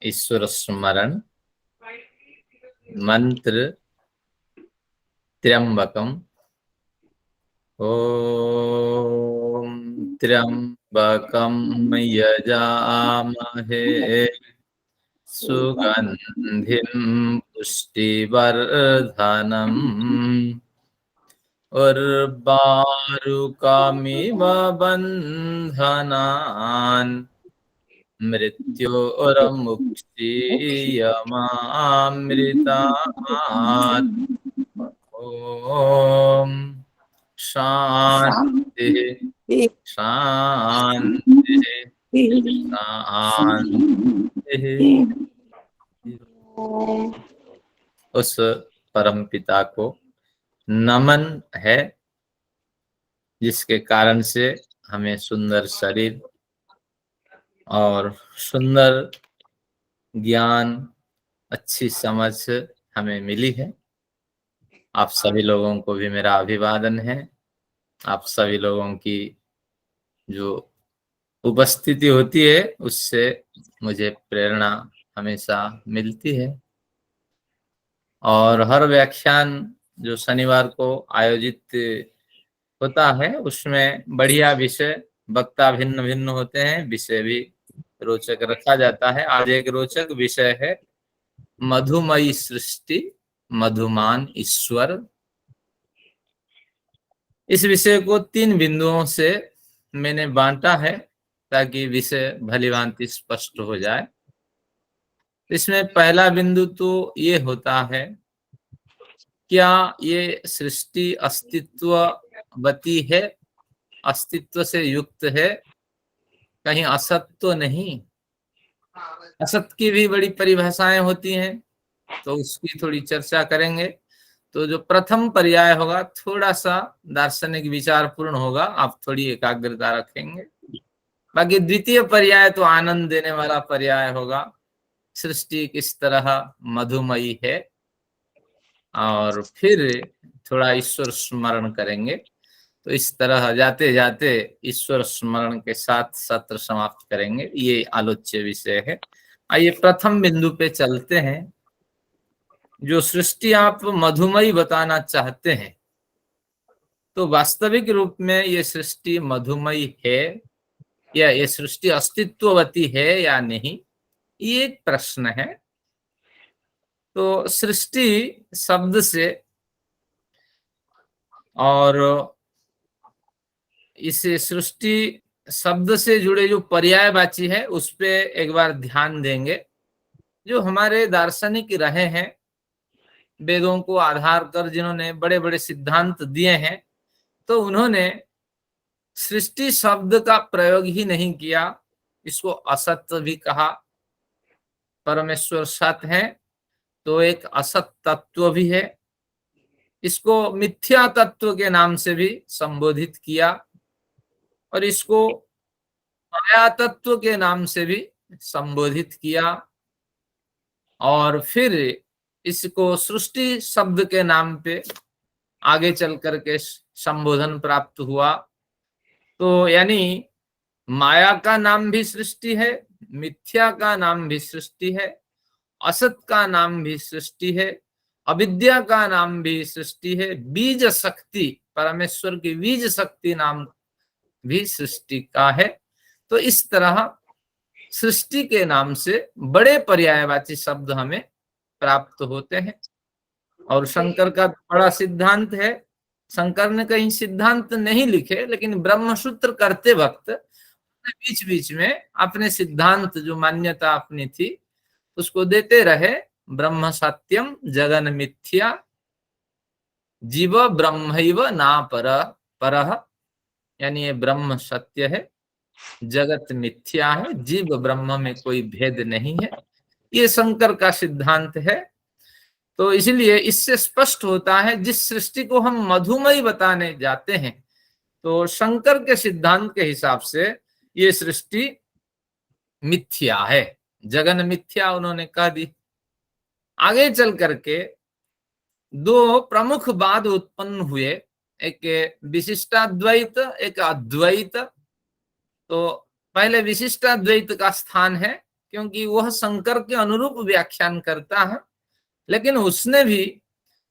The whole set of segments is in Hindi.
ईश्वर स्मरण मंत्र त्र्यंबकम। ओम त्र्यंबकम यजामहे सुगंधिं पुष्टिवर्धनम् उर्वारुकमिव बन्धनान् मृत्योर्मुक्षीयमामृतात्। ओम शांति शांति शांति। उस परम पिता को नमन है जिसके कारण से हमें सुंदर शरीर और सुंदर ज्ञान, अच्छी समझ हमें मिली है। आप सभी लोगों को भी मेरा अभिवादन है। आप सभी लोगों की जो उपस्थिति होती है उससे मुझे प्रेरणा हमेशा मिलती है। और हर व्याख्यान जो शनिवार को आयोजित होता है उसमें बढ़िया विषय, वक्ता भिन्न भिन्न होते हैं, विषय भी रोचक रखा जाता है। आज एक रोचक विषय है मधुमयी सृष्टि मधुमान ईश्वर। इस विषय को 3 बिंदुओं से मैंने बांटा है ताकि विषय भलीभांति स्पष्ट हो जाए। इसमें पहला बिंदु तो ये होता है, क्या ये सृष्टि अस्तित्ववती है, अस्तित्व से युक्त है, कहीं असत तो नहीं। असत की भी बड़ी परिभाषाएं होती हैं, तो उसकी थोड़ी चर्चा करेंगे। तो जो प्रथम पर्याय होगा थोड़ा सा दार्शनिक विचार पूर्ण होगा, आप थोड़ी एकाग्रता रखेंगे। बाकी द्वितीय पर्याय तो आनंद देने वाला पर्याय होगा, सृष्टि किस तरह मधुमयी है। और फिर थोड़ा ईश्वर स्मरण करेंगे। तो इस तरह जाते जाते ईश्वर स्मरण के साथ सत्र समाप्त करेंगे। ये आलोच्य विषय है। आइए प्रथम बिंदु पे चलते हैं। जो सृष्टि आप मधुमयी बताना चाहते हैं, तो वास्तविक रूप में ये सृष्टि मधुमयी है या ये सृष्टि अस्तित्ववती है या नहीं, ये एक प्रश्न है। तो सृष्टि शब्द से और इस सृष्टि शब्द से जुड़े जो पर्यायवाची है उस पे एक बार ध्यान देंगे। जो हमारे दार्शनिक रहे हैं, वेदों को आधार कर जिन्होंने बड़े बड़े सिद्धांत दिए हैं, तो उन्होंने सृष्टि शब्द का प्रयोग ही नहीं किया। इसको असत भी कहा। परमेश्वर सत है तो एक असत तत्व भी है। इसको मिथ्या तत्व के नाम से भी संबोधित किया और इसको माया तत्व के नाम से भी संबोधित किया। और फिर इसको सृष्टि शब्द के नाम पे आगे चल करके संबोधन प्राप्त हुआ। तो यानी माया का नाम भी सृष्टि है, मिथ्या का नाम भी सृष्टि है, असत का नाम भी सृष्टि है, अविद्या का नाम भी सृष्टि है, बीज शक्ति, परमेश्वर की बीज शक्ति नाम भी सृष्टि का है। तो इस तरह सृष्टि के नाम से बड़े पर्यायवाची शब्द हमें प्राप्त होते हैं। और शंकर का बड़ा सिद्धांत है। शंकर ने कहीं सिद्धांत नहीं लिखे, लेकिन ब्रह्मसूत्र करते वक्त बीच बीच में अपने सिद्धांत जो मान्यता अपनी थी उसको देते रहे। ब्रह्म सत्यम जगन मिथ्या जीव ब्रह्मैव ना परः, यानी ये ब्रह्म सत्य है, जगत मिथ्या है, जीव ब्रह्म में कोई भेद नहीं है। ये शंकर का सिद्धांत है। तो इसलिए इससे स्पष्ट होता है जिस सृष्टि को हम मधुमयी बताने जाते हैं, तो शंकर के सिद्धांत के हिसाब से ये सृष्टि मिथ्या है, जगन मिथ्या उन्होंने कह दी। आगे चल करके 2 प्रमुख वाद उत्पन्न हुए, एक विशिष्टाद्वैत, एक अद्वैत। तो पहले विशिष्टाद्वैत का स्थान है क्योंकि वह शंकर के अनुरूप व्याख्यान करता है। लेकिन उसने भी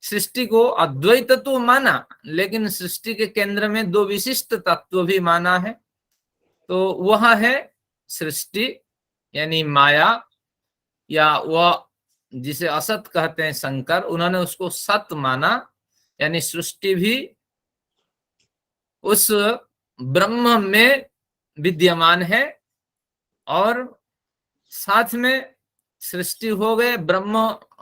सृष्टि को अद्वैत तो माना, लेकिन सृष्टि के केंद्र में दो विशिष्ट तत्व भी माना है। तो वह है सृष्टि यानी माया, या वह जिसे असत कहते हैं शंकर, उन्होंने उसको सत माना, यानी सृष्टि भी उस ब्रह्म में विद्यमान है। और साथ में सृष्टि हो गए, ब्रह्म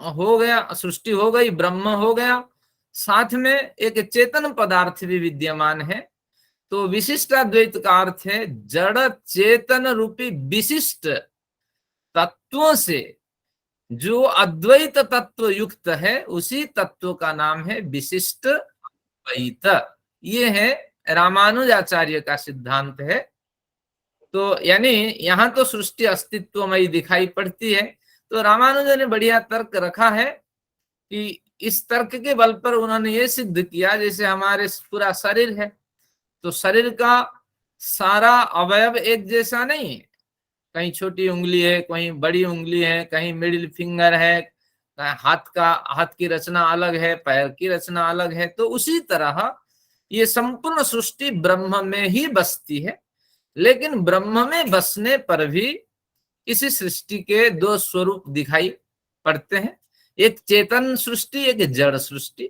हो गया, सृष्टि हो गई, ब्रह्म हो गया, साथ में एक चेतन पदार्थ भी विद्यमान है। तो विशिष्टाद्वैत का अर्थ है जड़ चेतन रूपी विशिष्ट तत्वों से जो अद्वैत तत्व युक्त है, उसी तत्व का नाम है विशिष्ट द्वैत। ये है रामानुजाचार्य का सिद्धांत है। तो यानी यहाँ तो सृष्टि अस्तित्वमयी दिखाई पड़ती है, तो रामानुजन ने बढ़िया तर्क रखा है कि इस तर्क के बल पर उन्होंने ये सिद्ध किया, जैसे हमारे पूरा शरीर है, तो शरीर का सारा अवयव एक जैसा नहीं है। कहीं छोटी उंगली है, कहीं बड़ी उंगली है, कहीं मिडिल फिंगर है, हाथ की रचना अलग है, पैर की रचना अलग है। तो उसी तरह ये संपूर्ण सृष्टि ब्रह्म में ही बसती है, लेकिन ब्रह्म में बसने पर भी इसी सृष्टि के दो स्वरूप दिखाई पड़ते हैं, एक चेतन सृष्टि, एक जड़ सृष्टि।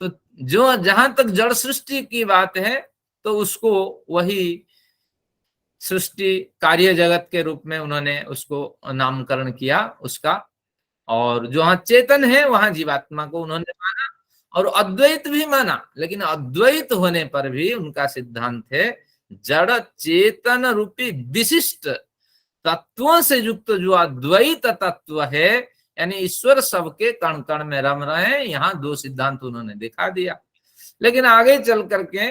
तो जो जहां तक जड़ सृष्टि की बात है, तो उसको वही सृष्टि कार्य जगत के रूप में उन्होंने उसको नामकरण किया उसका। और जहां चेतन है वहां जीवात्मा को उन्होंने माना और अद्वैत भी माना, लेकिन अद्वैत होने पर भी उनका सिद्धांत है जड़ चेतन रूपी विशिष्ट तत्वों से युक्त जो अद्वैत तत्व है, यानी ईश्वर सबके कण कण में रम रहे हैं। यहाँ दो सिद्धांत उन्होंने दिखा दिया। लेकिन आगे चल करके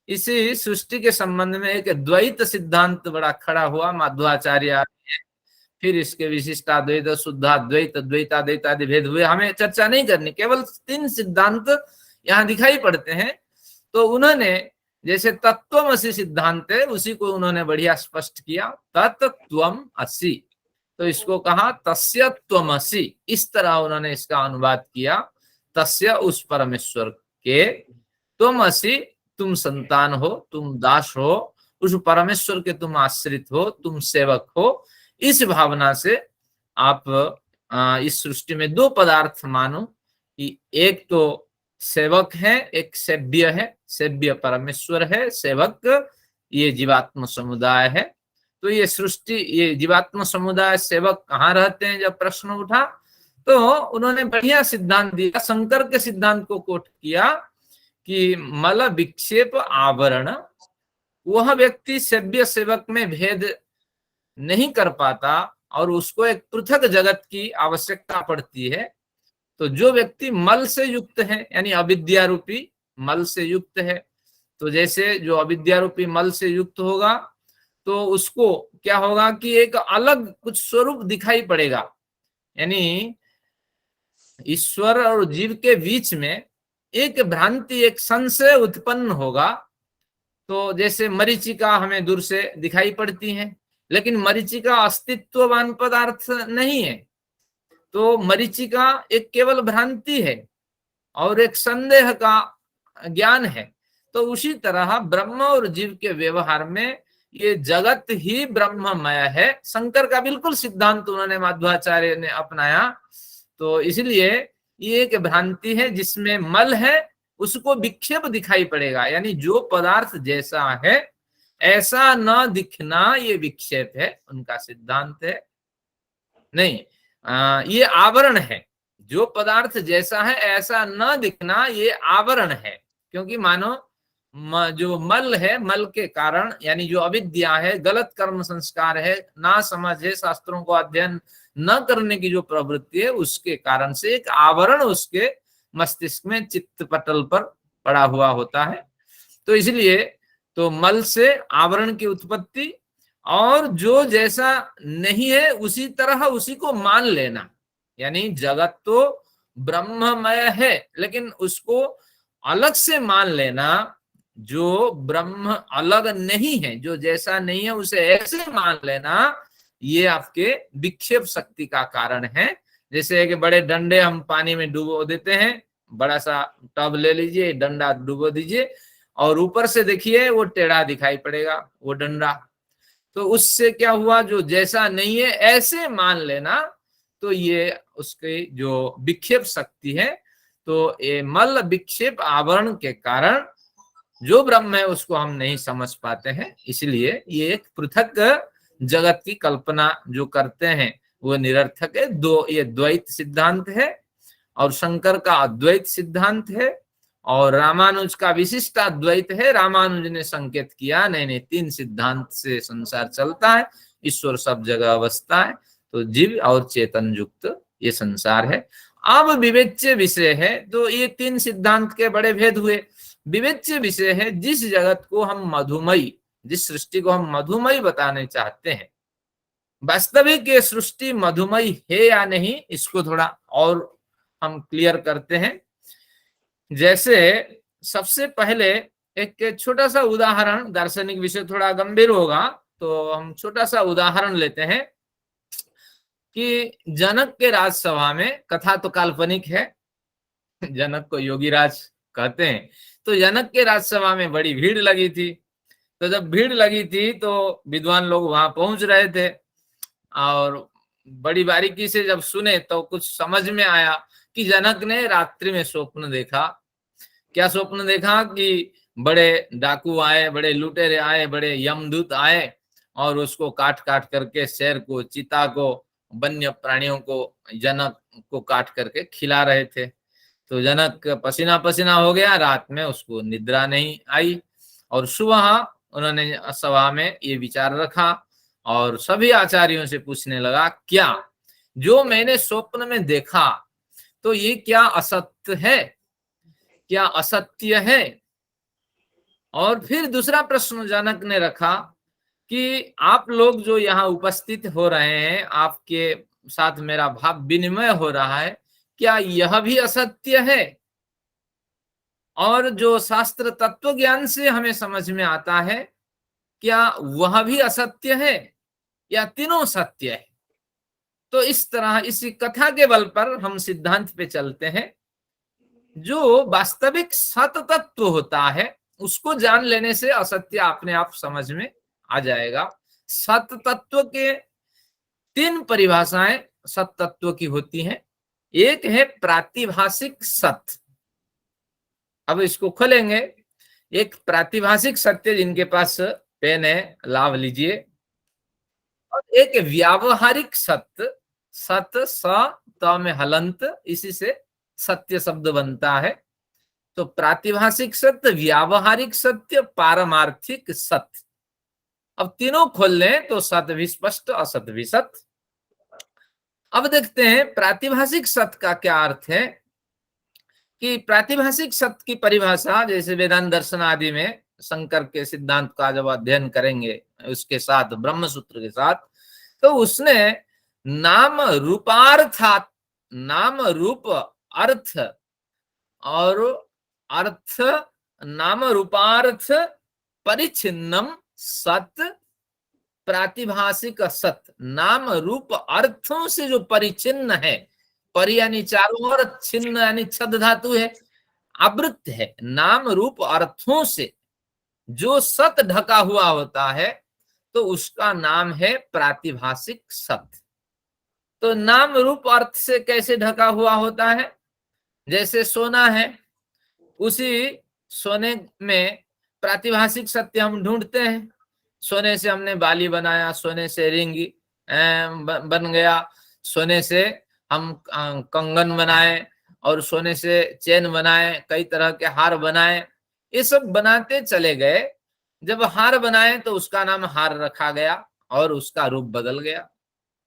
इसी सृष्टि के संबंध में एक द्वैत सिद्धांत बड़ा खड़ा हुआ, माध्वाचार्य। फिर इसके विशिष्टाद्वैत, शुद्धाद्वैत, द्वैताद्वैत आदि भेद हुए, हमें चर्चा नहीं करनी, केवल 3 सिद्धांत यहाँ दिखाई पड़ते हैं। तो उन्होंने जैसे तत्वमसि सिद्धांत है, उसी को उन्होंने बढ़िया स्पष्ट किया, तत्त्वम असि। तो इसको कहा तस्य त्वमसि, इस तरह उन्होंने इसका अनुवाद किया। तस्य उस परमेश्वर के, तुम असि तुम संतान हो, तुम दास हो, उस परमेश्वर के तुम आश्रित हो, तुम सेवक हो। इस भावना से आप इस सृष्टि में दो पदार्थ मानो कि एक तो सेवक है, एक सेव्य है। सेव्य परमेश्वर है, सेवक ये जीवात्म समुदाय है। तो ये सृष्टि, ये जीवात्म समुदाय सेवक कहाँ रहते हैं, जब प्रश्न उठा तो उन्होंने बढ़िया सिद्धांत दिया, शंकर के सिद्धांत को कोट किया कि मल विक्षेप आवरण, वह व्यक्ति सेव्य सेवक में भेद नहीं कर पाता और उसको एक पृथक जगत की आवश्यकता पड़ती है। तो जो व्यक्ति मल से युक्त है, यानी अविद्या रूपी मल से युक्त है, तो जैसे जो अविद्या रूपी मल से युक्त होगा, तो उसको क्या होगा कि एक अलग कुछ स्वरूप दिखाई पड़ेगा। यानी ईश्वर और जीव के बीच में एक भ्रांति, एक संशय उत्पन्न होगा। तो जैसे मरीचिका हमें दूर से दिखाई पड़ती है, लेकिन मरीचिका अस्तित्ववान पदार्थ नहीं है। तो मरीचिका एक केवल भ्रांति है और एक संदेह का ज्ञान है। तो उसी तरह ब्रह्म और जीव के व्यवहार में ये जगत ही ब्रह्ममय है। शंकर का बिल्कुल सिद्धांत उन्होंने माध्वाचार्य ने अपनाया। तो इसलिए ये एक भ्रांति है जिसमें मल है, उसको विक्षेप दिखाई पड़ेगा, यानी जो पदार्थ जैसा है ऐसा न दिखना, ये विक्षेप है, उनका सिद्धांत है। नहीं, ये आवरण है। जो पदार्थ जैसा है ऐसा न दिखना, ये आवरण है। क्योंकि मानो जो मल है, मल के कारण, यानी जो अविद्या है, गलत कर्म संस्कार है, ना समझ है, शास्त्रों को अध्ययन न करने की जो प्रवृत्ति है, उसके कारण से एक आवरण उसके मस्तिष्क में, चित्त पटल पर पड़ा हुआ होता है। तो इसलिए तो मल से आवरण की उत्पत्ति, और जो जैसा नहीं है उसी तरह उसी को मान लेना। यानी जगत तो ब्रह्ममय है, लेकिन उसको अलग से मान लेना। जो ब्रह्म अलग नहीं है, जो जैसा नहीं है उसे ऐसे मान लेना, ये आपके विक्षेप शक्ति का कारण है। जैसे कि बड़े डंडे हम पानी में डुबो देते हैं, बड़ा सा टब ले लीजिए, डंडा डुबो दीजिए और ऊपर से देखिए वो टेढ़ा दिखाई पड़ेगा वो डंडा। तो उससे क्या हुआ, जो जैसा नहीं है ऐसे मान लेना, तो ये उसकी जो विक्षेप शक्ति है, तो ये मल विक्षेप आवरण के कारण जो ब्रह्म है उसको हम नहीं समझ पाते हैं। इसलिए ये एक पृथक जगत की कल्पना जो करते हैं वो निरर्थक है। दो, ये द्वैत सिद्धांत है और शंकर का अद्वैत सिद्धांत है और रामानुज का विशिष्टाद्वैत है। रामानुज ने संकेत किया नहीं नहीं, तीन सिद्धांत से संसार चलता है, ईश्वर सब जगह अवस्था है, तो जीव और चेतन युक्त ये संसार है। अब विवेच्य विषय है, तो ये तीन सिद्धांत के बड़े भेद हुए। विवेच्य विषय है जिस जगत को हम मधुमयी, जिस सृष्टि को हम मधुमयी बताने चाहते हैं, वास्तविक ये सृष्टि मधुमयी है या नहीं, इसको थोड़ा और हम क्लियर करते हैं। जैसे सबसे पहले एक छोटा सा उदाहरण, दार्शनिक विषय थोड़ा गंभीर होगा तो हम छोटा सा उदाहरण लेते हैं कि जनक के राजसभा में, कथा तो काल्पनिक है, जनक को योगीराज कहते हैं, तो जनक के राजसभा में बड़ी भीड़ लगी थी। तो जब भीड़ लगी थी तो विद्वान लोग वहां पहुंच रहे थे और बड़ी बारीकी से जब सुने तो कुछ समझ में आया कि जनक ने रात्रि में स्वप्न देखा। क्या स्वप्न देखा कि बड़े डाकू आए, बड़े लुटेरे आए, बड़े यमदूत आए और उसको काट काट करके, शेर को, चीता को, वन्य प्राणियों को जनक को काट करके खिला रहे थे। तो जनक पसीना पसीना हो गया, रात में उसको निद्रा नहीं आई और सुबह उन्होंने सभा में ये विचार रखा और सभी आचार्यों से पूछने लगा, क्या जो मैंने स्वप्न में देखा तो ये क्या असत्य है, क्या असत्य है? और फिर दूसरा प्रश्न जनक ने रखा कि आप लोग जो यहाँ उपस्थित हो रहे हैं, आपके साथ मेरा भाव विनिमय हो रहा है, क्या यह भी असत्य है? और जो शास्त्र तत्व ज्ञान से हमें समझ में आता है, क्या वह भी असत्य है या तीनों सत्य है? तो इस तरह इसी कथा के बल पर हम सिद्धांत पे चलते हैं। जो वास्तविक सत तत्व होता है उसको जान लेने से असत्य अपने आप समझ में आ जाएगा। सत तत्व के तीन परिभाषाएं सत तत्व की होती हैं। एक है प्रातिभाषिक सत्य, अब इसको खोलेंगे। एक प्रातिभाषिक सत्य, जिनके पास पेन है लाभ लीजिए। और एक व्यावहारिक सत्य, सत स त में हलंत, इसी से सत्य शब्द बनता है। तो प्रातिभाषिक सत्य, व्यावहारिक सत्य, पारमार्थिक सत्य। अब तीनों खोल लें तो सत्य भी स्पष्ट, असत भी सत्य। अब देखते हैं प्रातिभाषिक सत्य का क्या अर्थ है। कि प्रातिभाषिक सत्य की परिभाषा जैसे वेदांत दर्शन आदि में शंकर के सिद्धांत का जब अध्ययन करेंगे उसके साथ, ब्रह्म सूत्र के साथ, तो उसने नाम रूपार्थात, नाम रूप अर्थ और अर्थ नाम रूपार्थ परिच्छिन्नम सत प्रातिभाषिक सत्य, नाम रूप अर्थों से जो परिचिन्न है, परि यानी चारों ओर, छिन्न यानी छद धातु है, आवृत है, नाम रूप अर्थों से जो सत ढका हुआ होता है तो उसका नाम है प्रातिभाषिक सत्य। तो नाम रूप अर्थ से कैसे ढका हुआ होता है? जैसे सोना है, उसी सोने में प्रातिभाषिक सत्य हम ढूंढते हैं। सोने से हमने बाली बनाया, सोने से रिंग बन गया, सोने से हम कंगन बनाए और सोने से चेन बनाए, कई तरह के हार बनाए, ये सब बनाते चले गए। जब हार बनाए तो उसका नाम हार रखा गया और उसका रूप बदल गया।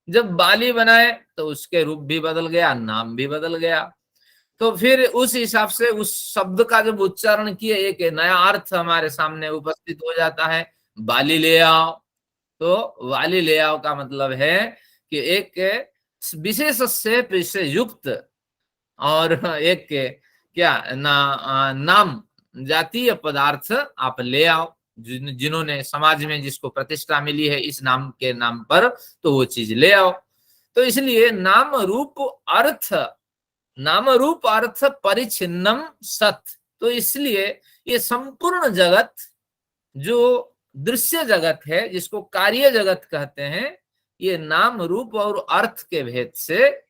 जब बाली बनाए तो उसके रूप भी बदल गया, नाम भी बदल गया। तो फिर उस हिसाब से उस शब्द का जब उच्चारण किए एक नया अर्थ हमारे सामने उपस्थित हो जाता है, बाली ले आओ। तो वाली ले आओ का मतलब है कि एक विशेष शेप से युक्त और एक क्या नाम जातीय पदार्थ आप ले आओ। जिन्होंने समाज में जिसको प्रतिष्ठा मिली है इस नाम के नाम पर, तो वो चीज ले आओ। तो इसलिए नाम रूप अर्थ परिचिन्नम सत। तो इसलिए ये संपूर्ण जगत जो दृश्य जगत है, जिसको कार्य जगत कहते हैं, ये नाम रूप और अर्थ के भेद से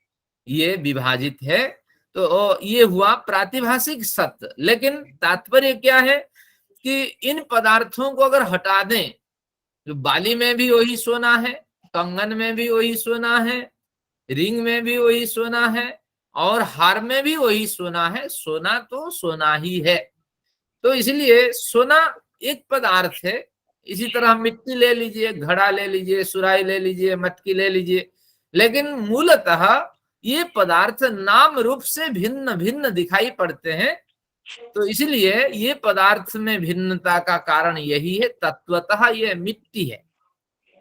ये विभाजित है। तो ये हुआ प्रातिभाषिक सत्य। लेकिन तात्पर्य क्या है कि इन पदार्थों को अगर हटा दें, जो बाली में भी वही सोना है, कंगन में भी वही सोना है, रिंग में भी वही सोना है, और हार में भी वही सोना है, सोना तो सोना ही है। तो इसलिए सोना एक पदार्थ है। इसी तरह मिट्टी ले लीजिए, घड़ा ले लीजिए, सुराही ले लीजिए, मटकी ले लीजिए, लेकिन मूलतः ये पदार्थ नाम रूप से भिन्न भिन्न दिखाई पड़ते हैं। तो इसलिए ये पदार्थ में भिन्नता का कारण यही है, तत्वतः ये मिट्टी है।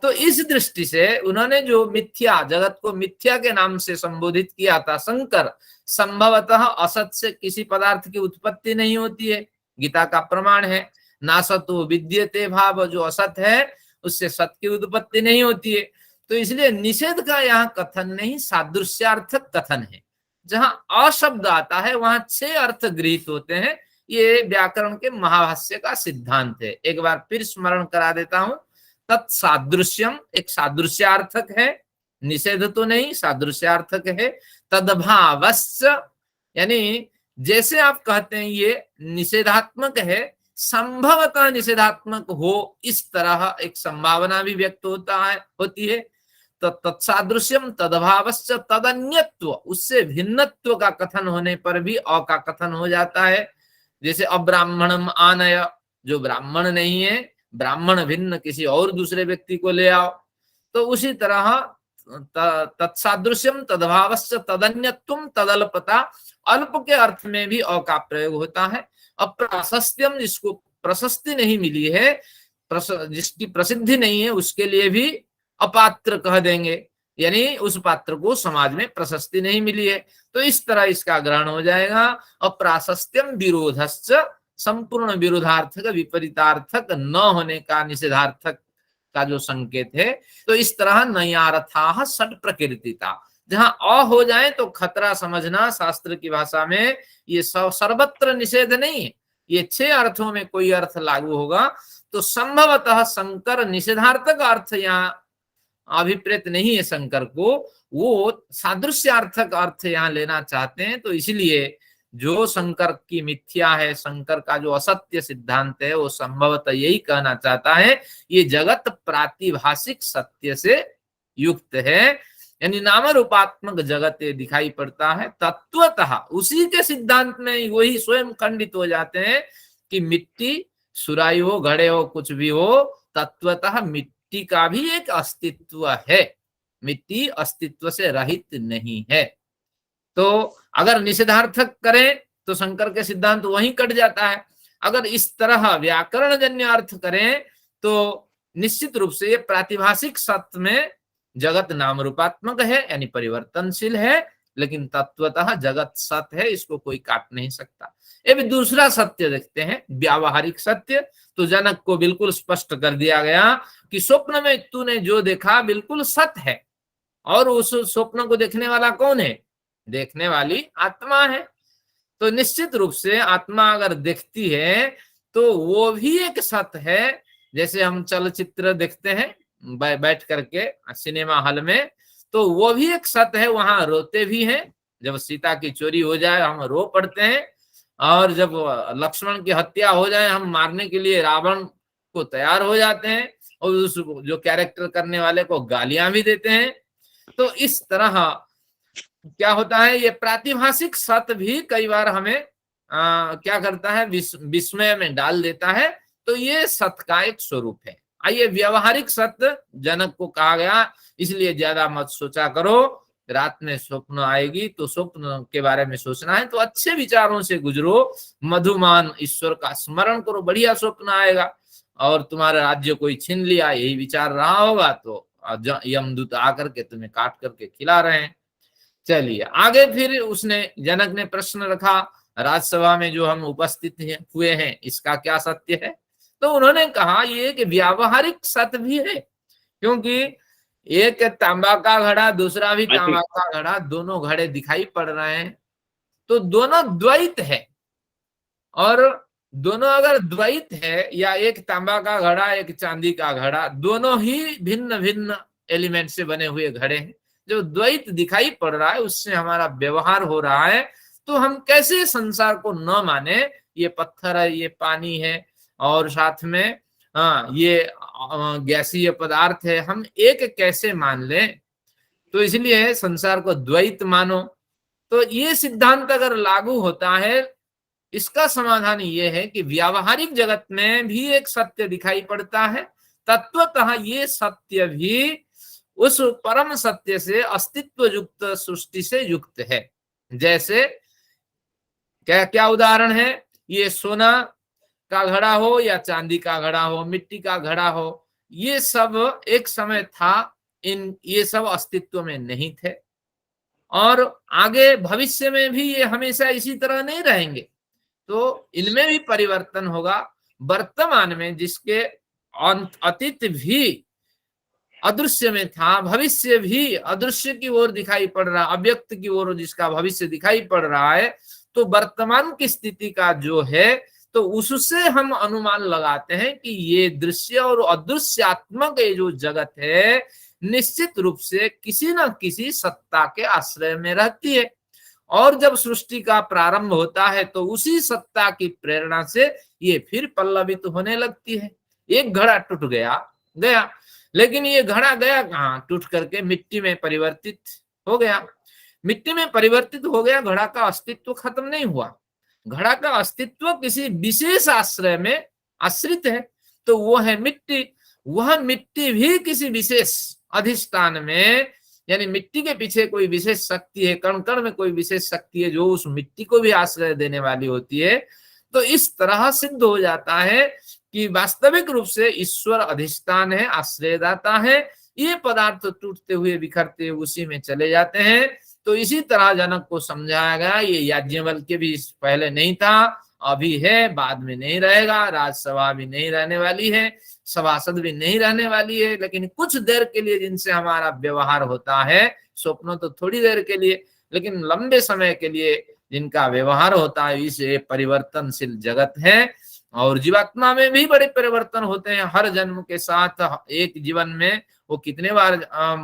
तो इस दृष्टि से उन्होंने जो मिथ्या जगत को मिथ्या के नाम से संबोधित किया था शंकर, संभवतः असत से किसी पदार्थ की उत्पत्ति नहीं होती है, गीता का प्रमाण है। नासतो विद्यते भाव, जो असत है उससे सत की उत्पत्ति नहीं होती है। तो इसलिए निषेध का यहाँ कथन नहीं, सादृश्यार्थक कथन है। जहां अशब्द आता है वहां 6 अर्थ गृहीत होते हैं। ये व्याकरण के महाभाष्य का सिद्धांत है। एक बार फिर स्मरण करा देता हूं। तत्सादृश्यम एक सादृश्यार्थक है, निषेध तो नहीं, सादृश्यार्थक है। तद्भावश्च, यानी जैसे आप कहते हैं ये निषेधात्मक है, संभवतः निषेधात्मक हो, इस तरह एक संभावना भी व्यक्त होती है। तो तत्सादृश्यम तद्भावश्च तदन्यत्व, उससे भिन्नत्व का कथन होने पर भी अ का कथन हो जाता है। जैसे अब्राह्मणम आनय, जो ब्राह्मण नहीं है, ब्राह्मण भिन्न किसी और दूसरे व्यक्ति को ले आओ। तो उसी तरह तत्सादृश्यम तद्भावश्च तदन्यत्वम तदल्पता, अल्प के अर्थ में भी अ का प्रयोग होता है। अप्राशस्त्यम, जिसको प्रशस्ति नहीं मिली है, जिसकी प्रसिद्धि नहीं है, उसके लिए भी अपात्र कह देंगे, यानी उस पात्र को समाज में प्रशस्ति नहीं मिली है। तो इस तरह इसका ग्रहण हो जाएगा। अप्राशस्त्यम विरोधश्च, संपूर्ण विरोधार्थक विपरीतार्थक न होने का निषेधार्थक का जो संकेत है। तो इस तरह नयार्थाः षट् प्रकृतिता, जहां अ हो जाए तो खतरा समझना, शास्त्र की भाषा में ये सर्वत्र निषेध नहीं है, ये 6 अर्थों में कोई अर्थ लागू होगा। तो संभवतः शंकर निषेधार्थक अर्थ यहाँ अभिप्रेत नहीं है शंकर को, वो सादृश्यार्थक अर्थ यहाँ लेना चाहते हैं। तो इसलिए जो शंकर की मिथ्या है, शंकर का जो असत्य सिद्धांत है, वो संभवतः यही कहना चाहता है ये जगत प्रातिभाषिक सत्य से युक्त है, यानी नाम रूपात्मक जगत दिखाई पड़ता है। तत्वतः उसी के सिद्धांत में वही स्वयं खंडित हो जाते हैं कि मिट्टी, सुराही हो, घड़े हो, कुछ भी हो, तत्वतः मिट्टी का भी एक अस्तित्व है, मिट्टी अस्तित्व से रहित नहीं है। तो अगर निषेधार्थक करें तो शंकर के सिद्धांत वहीं कट जाता है। अगर इस तरह व्याकरण जन्य अर्थ करें तो निश्चित रूप से ये प्रातिभाषिक सत्य में जगत नाम रूपात्मक है, यानी परिवर्तनशील है, लेकिन तत्वतः जगत सत्य है, इसको कोई काट नहीं सकता। ये भी दूसरा सत्य देखते हैं, व्यावहारिक सत्य। तो जनक को बिल्कुल स्पष्ट कर दिया गया कि स्वप्न में तूने जो देखा बिल्कुल सत्य है, और उस स्वप्न को देखने वाला कौन है? देखने वाली आत्मा है। तो निश्चित रूप से आत्मा अगर देखती है तो वो भी एक सत्य है। जैसे हम चलचित्र देखते हैं बैठ करके सिनेमा हॉल में, तो वो भी एक सत्य है, वहां रोते भी हैं। जब सीता की चोरी हो जाए हम रो पड़ते हैं, और जब लक्ष्मण की हत्या हो जाए हम मारने के लिए रावण को तैयार हो जाते हैं, और उस जो कैरेक्टर करने वाले को गालियां भी देते हैं। तो इस तरह क्या होता है, ये प्रातिभाषिक सत्य भी कई बार हमें क्या करता है, विस्मय में डाल देता है। तो ये सत्य का एक स्वरूप है। आइए, व्यवहारिक सत्य जनक को कहा गया, इसलिए ज्यादा मत सोचा करो, रात में स्वप्न आएगी तो स्वप्न के बारे में सोचना है तो अच्छे विचारों से गुजरो, मधुमान ईश्वर का स्मरण करो, बढ़िया स्वप्न आएगा। और तुम्हारा राज्य कोई छीन लिया, यही विचार रहा होगा तो यमदूत आकर के तुम्हें काट करके खिला रहे हैं। चलिए आगे, फिर उसने जनक ने प्रश्न रखा, राजसभा में जो हम उपस्थित हुए हैं इसका क्या सत्य है? तो उन्होंने कहा ये कि व्यावहारिक सत्य भी है, क्योंकि एक तांबा का घड़ा, दूसरा भी हाँ जी। तांबा का घड़ा, दोनों घड़े दिखाई पड़ रहे हैं, तो दोनों द्वैत है। और दोनों अगर द्वैत है, या एक तांबा का घड़ा एक चांदी का घड़ा, दोनों ही भिन्न भिन्न एलिमेंट से बने हुए घड़े हैं, जो द्वैत दिखाई पड़ रहा है उससे हमारा व्यवहार हो रहा है, तो हम कैसे संसार को न माने, ये पत्थर है, ये पानी है, और साथ में ये गैसीय पदार्थ है, हम एक कैसे मान लें। तो इसलिए संसार को द्वैत मानो। तो ये सिद्धांत अगर लागू होता है, इसका समाधान ये है कि व्यावहारिक जगत में भी एक सत्य दिखाई पड़ता है, तत्वतः ये सत्य भी उस परम सत्य से अस्तित्व युक्त सृष्टि से युक्त है। जैसे क्या क्या उदाहरण है, ये सोना का घड़ा हो या चांदी का घड़ा हो, मिट्टी का घड़ा हो, ये सब एक समय था, ये सब अस्तित्व में नहीं थे, और आगे भविष्य में भी ये हमेशा इसी तरह नहीं रहेंगे, तो इनमें भी परिवर्तन होगा। वर्तमान में जिसके अतीत भी अदृश्य में था, भविष्य भी अदृश्य की ओर दिखाई पड़ रहा, अव्यक्त की ओर जिसका भविष्य दिखाई पड़ रहा है, तो वर्तमान की स्थिति का जो है, तो उससे हम अनुमान लगाते हैं कि ये दृश्य और अदृश्यात्मक ये जो जगत है, निश्चित रूप से किसी न किसी सत्ता के आश्रय में रहती है, और जब सृष्टि का प्रारंभ होता है तो उसी सत्ता की प्रेरणा से ये फिर पल्लवित होने लगती है। एक घड़ा टूट गया गया, लेकिन ये घड़ा गया कहाँ, टूट करके मिट्टी में परिवर्तित हो गया। मिट्टी में परिवर्तित हो गया, घड़ा का अस्तित्व खत्म नहीं हुआ, घड़ा का अस्तित्व किसी विशेष आश्रय में आश्रित है, तो वो है मिट्टी। वह मिट्टी भी किसी विशेष अधिष्ठान में, यानी मिट्टी के पीछे कोई विशेष शक्ति है, कण कण में कोई विशेष शक्ति है जो उस मिट्टी को भी आश्रय देने वाली होती है। तो इस तरह सिद्ध हो जाता है कि वास्तविक रूप से ईश्वर अधिष्ठान है, आश्रयदाता है, ये पदार्थ टूटते हुए बिखरते उसी में चले जाते हैं। तो इसी तरह जनक को समझाया गया, ये याज्ञवल्क्य भी पहले नहीं था, अभी है, बाद में नहीं रहेगा, राजसभा भी नहीं रहने वाली है, सभासद भी नहीं रहने वाली है, लेकिन कुछ देर के लिए जिनसे हमारा व्यवहार होता है, स्वप्न तो थोड़ी देर के लिए, लेकिन लंबे समय के लिए जिनका व्यवहार होता है, इस परिवर्तनशील जगत है। और जीवात्मा में भी बड़े परिवर्तन होते हैं, हर जन्म के साथ एक जीवन में वो कितने बार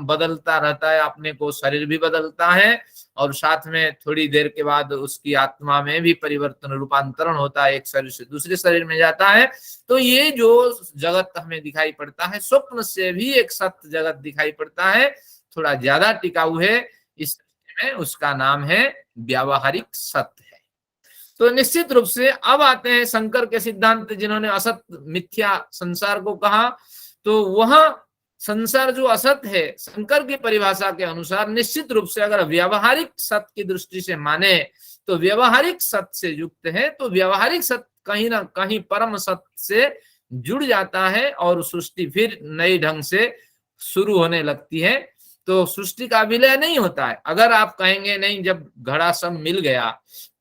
बदलता रहता है, अपने को शरीर भी बदलता है, और साथ में थोड़ी देर के बाद उसकी आत्मा में भी परिवर्तन, रूपांतरण होता है, एक शरीर से दूसरे शरीर में जाता है। तो ये जो जगत हमें दिखाई पड़ता है, स्वप्न से भी एक सत्य जगत दिखाई पड़ता है, थोड़ा ज्यादा टिकाऊ है, इस में उसका नाम है व्यावहारिक सत्य है। तो निश्चित रूप से अब आते हैं शंकर के सिद्धांत, जिन्होंने असत मिथ्या संसार को कहा। तो वह संसार जो असत है, शंकर की परिभाषा के अनुसार निश्चित रूप से अगर व्यावहारिक सत्य की दृष्टि से माने तो व्यावहारिक सत्य से युक्त है, तो व्यावहारिक सत्य कहीं ना कहीं परम सत्य से जुड़ जाता है, और सृष्टि फिर नए ढंग से शुरू होने लगती है। तो सृष्टि का विलय नहीं होता है। अगर आप कहेंगे नहीं, जब घड़ा सब मिल गया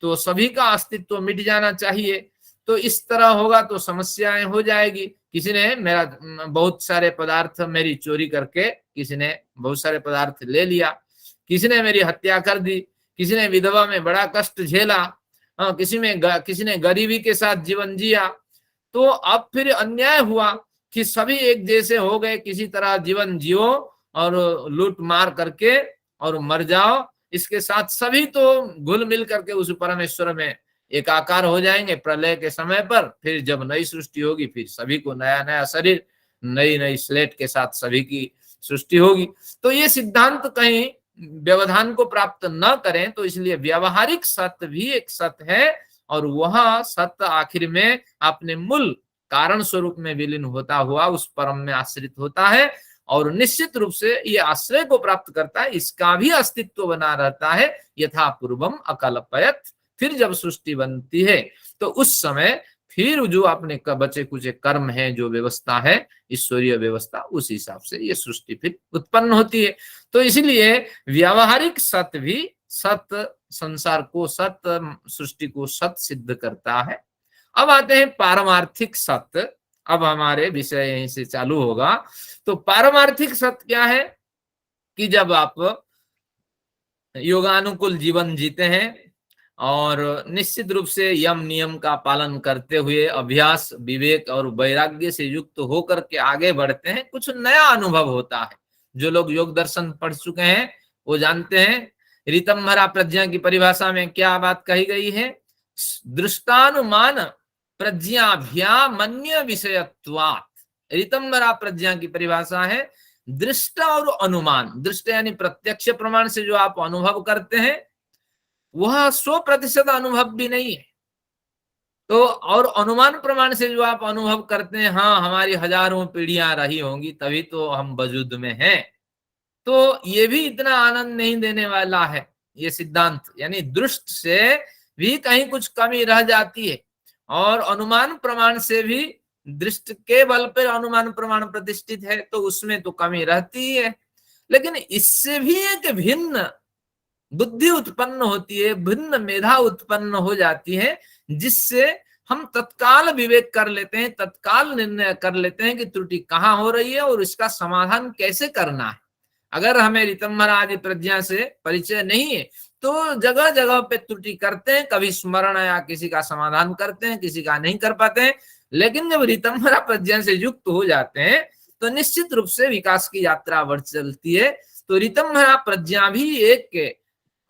तो सभी का अस्तित्व मिट जाना चाहिए, तो इस तरह होगा तो समस्याएं हो जाएगी। किसी ने मेरा बहुत सारे पदार्थ मेरी चोरी करके, किसी ने बहुत सारे पदार्थ ले लिया, किसी ने मेरी हत्या कर दी, किसी ने विधवा में बड़ा कष्ट झेला, किसी ने गरीबी के साथ जीवन जिया। तो अब फिर अन्याय हुआ कि सभी एक जैसे हो गए, किसी तरह जीवन जियो और लूट मार करके और मर जाओ, इसके साथ सभी तो घुल मिल करके उस परमेश्वर में एकाकार हो जाएंगे प्रलय के समय पर। फिर जब नई सृष्टि होगी, फिर सभी को नया नया शरीर, नई नई स्लेट के साथ सभी की सृष्टि होगी। तो ये सिद्धांत कहीं व्यवधान को प्राप्त न करें, तो इसलिए व्यावहारिक सत्य भी एक सत्य है, और वह सत्य आखिर में अपने मूल कारण स्वरूप में विलीन होता हुआ उस परम में आश्रित होता है, और निश्चित रूप से ये आश्रय को प्राप्त करता है, इसका भी अस्तित्व बना रहता है। यथा पूर्वम अकल्पयत, फिर जब सृष्टि बनती है तो उस समय फिर जो अपने बचे कुछ कर्म है, जो व्यवस्था है ईश्वरीय व्यवस्था, उस हिसाब से ये सृष्टि फिर उत्पन्न होती है। तो इसलिए व्यावहारिक सत्य भी सत्य संसार को, सत्य सृष्टि को सत्य सिद्ध करता है। अब आते हैं पारमार्थिक सत्य। अब हमारे विषय यहीं से चालू होगा। तो पारमार्थिक सत्य क्या है कि जब आप योगानुकूल जीवन जीते हैं और निश्चित रूप से यम नियम का पालन करते हुए अभ्यास, विवेक और वैराग्य से युक्त होकर के आगे बढ़ते हैं, कुछ नया अनुभव होता है। जो लोग योग दर्शन पढ़ चुके हैं वो जानते हैं ऋतंभरा प्रज्ञा की परिभाषा में क्या बात कही गई है। दृष्टानुमान प्रज्ञाभ्यामन्य विषयत्वात्। ऋतंभरा प्रज्ञा की परिभाषा है दृष्टा और अनुमान। दृष्ट यानी प्रत्यक्ष प्रमाण से जो आप अनुभव करते हैं वह 100% अनुभव भी नहीं है। तो और अनुमान प्रमाण से जो आप अनुभव करते हैं, हाँ हमारी हजारों पीढ़ियां रही होंगी तभी तो हम वजूद में हैं, तो ये भी इतना आनंद नहीं देने वाला है। ये सिद्धांत यानी दृष्ट से भी कहीं कुछ कमी रह जाती है और अनुमान प्रमाण से भी, दृष्ट के बल पर अनुमान प्रमाण प्रतिष्ठित है तो उसमें तो कमी रहती ही है। लेकिन इससे भी एक भिन्न बुद्धि उत्पन्न होती है, भिन्न मेधा उत्पन्न हो जाती है, जिससे हम तत्काल विवेक कर लेते हैं, तत्काल निर्णय कर लेते हैं कि त्रुटि कहाँ हो रही है और इसका समाधान कैसे करना है। अगर हमें ऋतंभरा आदि प्रज्ञा से परिचय नहीं है तो जगह जगह पे त्रुटि करते हैं, कभी स्मरण या किसी का समाधान करते हैं, किसी का नहीं कर पाते हैं। लेकिन जब ऋतंभरा प्रज्ञा से युक्त हो जाते हैं तो निश्चित रूप से विकास की यात्रा बढ़ चलती है। तो ऋतंभरा प्रज्ञा भी एक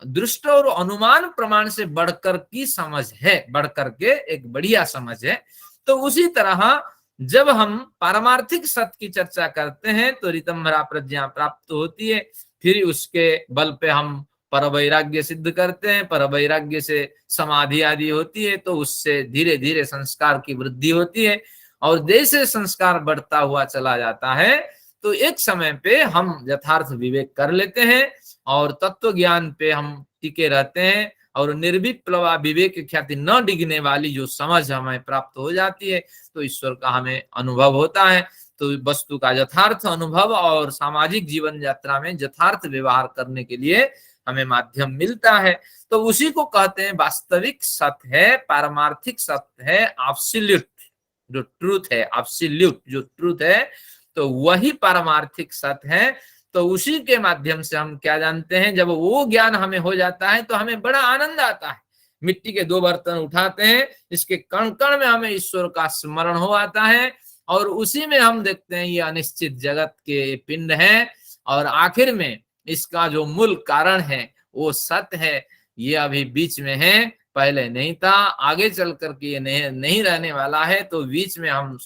दृष्ट और अनुमान प्रमाण से बढ़कर की समझ है, बढ़कर के एक बढ़िया समझ है। तो उसी तरह जब हम पारमार्थिक सत्य की चर्चा करते हैं तो ऋतंभरा प्रज्ञा प्राप्त होती है, फिर उसके बल पे हम पर वैराग्य सिद्ध करते हैं, पर वैराग्य से समाधि आदि होती है, तो उससे धीरे धीरे संस्कार की वृद्धि होती है और जैसे संस्कार बढ़ता हुआ चला जाता है तो एक समय पे हम यथार्थ विवेक कर लेते हैं और तत्व ज्ञान पे हम टिके रहते हैं और निर्विप्लवा विवेक ख्याति न डिगने वाली जो समझ हमें प्राप्त हो जाती है तो ईश्वर का हमें अनुभव होता है। तो वस्तु का यथार्थ अनुभव और सामाजिक जीवन यात्रा में यथार्थ व्यवहार करने के लिए हमें माध्यम मिलता है। तो उसी को कहते हैं वास्तविक सत्य है, पारमार्थिक सत्य है, एब्सोल्यूट जो ट्रूथ है, एब्सोल्यूट जो ट्रूथ है, तो वही पारमार्थिक सत्य है। तो उसी के माध्यम से हम क्या जानते हैं, जब वो ज्ञान हमें हो जाता है तो हमें बड़ा आनंद आता है। मिट्टी के 2 बर्तन उठाते हैं, इसके कण कण में हमें ईश्वर का स्मरण हो आता है और उसी में हम देखते हैं ये अनिश्चित जगत के पिंड है और आखिर में इसका जो मूल कारण है वो सत्य है। ये अभी बीच में है, पहले नहीं था, आगे चल करके ये नहीं रहने वाला है। तो बीच में हम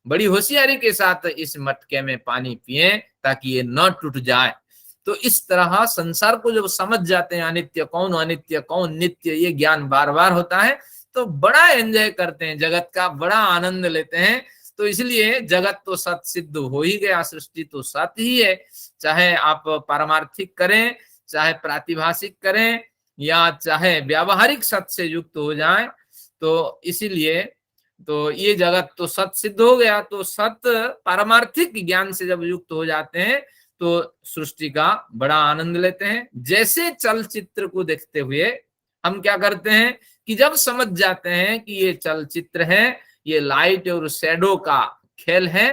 बड़ी होशियारी के साथ इस मटके में पानी पिए ताकि ये न टूट जाए। तो इस तरह संसार को जब समझ जाते हैं, अनित्य कौन नित्य, ये ज्ञान बार बार होता है तो बड़ा एंजॉय करते हैं, जगत का बड़ा आनंद लेते हैं। तो इसलिए जगत तो सत्य सिद्ध हो ही गया, सृष्टि तो सत्य ही है, चाहे आप पारमार्थिक करें, चाहे प्रातिभाषिक करें या चाहे व्यावहारिक सत्य से युक्त हो जाए। तो इसीलिए तो ये जगत तो सत्य सिद्ध हो गया। तो सत्य पारमार्थिक ज्ञान से जब युक्त हो जाते हैं तो सृष्टि का बड़ा आनंद लेते हैं। जैसे चलचित्र को देखते हुए हम क्या करते हैं कि जब समझ जाते हैं कि ये चलचित्र है, ये लाइट और शैडो का खेल है,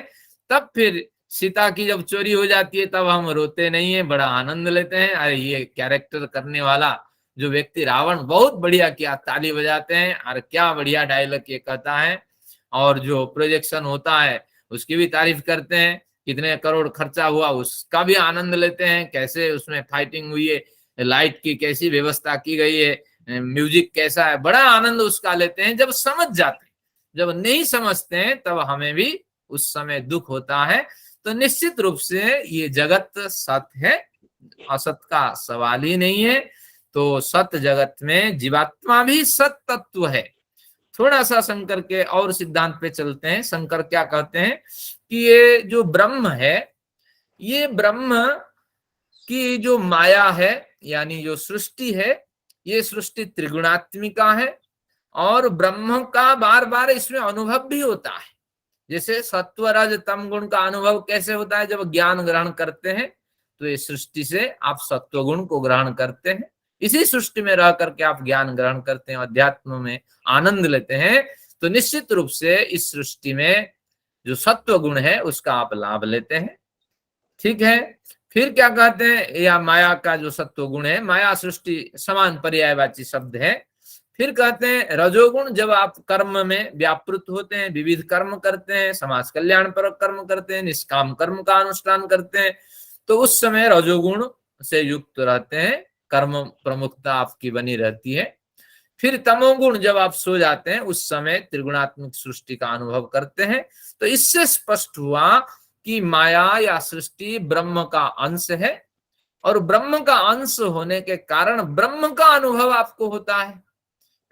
तब फिर सीता की जब चोरी हो जाती है तब हम रोते नहीं है, बड़ा आनंद लेते हैं। अरे ये कैरेक्टर करने वाला जो व्यक्ति रावण बहुत बढ़िया किया, ताली बजाते हैं, और क्या बढ़िया डायलॉग ये कहता है। और जो प्रोजेक्शन होता है उसकी भी तारीफ करते हैं, कितने करोड़ खर्चा हुआ उसका भी आनंद लेते हैं, कैसे उसमें फाइटिंग हुई है, लाइट की कैसी व्यवस्था की गई है, म्यूजिक कैसा है, बड़ा आनंद उसका लेते हैं जब समझ जाते हैं। जब नहीं समझते हैं तब हमें भी उस समय दुख होता है। तो निश्चित रूप से ये जगत सत्य है, असत का सवाल ही नहीं है। तो सत्य जगत में जीवात्मा भी सत्य तत्व है। थोड़ा सा शंकर के और सिद्धांत पे चलते हैं। शंकर क्या कहते हैं कि ये जो ब्रह्म है, ये ब्रह्म की जो माया है यानी जो सृष्टि है, ये सृष्टि त्रिगुणात्मिका है और ब्रह्म का बार बार इसमें अनुभव भी होता है। जैसे सत्व रज तम गुण का अनुभव कैसे होता है, जब ज्ञान ग्रहण करते हैं तो ये सृष्टि से आप सत्व गुण को ग्रहण करते हैं, इसी सृष्टि में रह करके आप ज्ञान ग्रहण करते हैं, अध्यात्म में आनंद लेते हैं। तो निश्चित रूप से इस सृष्टि में जो सत्व गुण है उसका आप लाभ लेते हैं। ठीक है, फिर क्या कहते हैं, या माया का जो सत्व गुण है, माया सृष्टि समान पर्यायवाची शब्द है। फिर कहते हैं रजोगुण, जब आप कर्म में व्यापृत होते हैं, विविध कर्म करते हैं, समाज कल्याण पर कर्म करते हैं, निष्काम कर्म का अनुष्ठान करते हैं, तो उस समय रजोगुण से युक्त रहते हैं, कर्म प्रमुखता आपकी बनी रहती है। फिर तमोगुण, जब आप सो जाते हैं उस समय त्रिगुणात्मक सृष्टि का अनुभव करते हैं। तो इससे स्पष्ट हुआ कि माया या सृष्टि ब्रह्म का अंश है, और ब्रह्म का अंश होने के कारण ब्रह्म का अनुभव आपको होता है,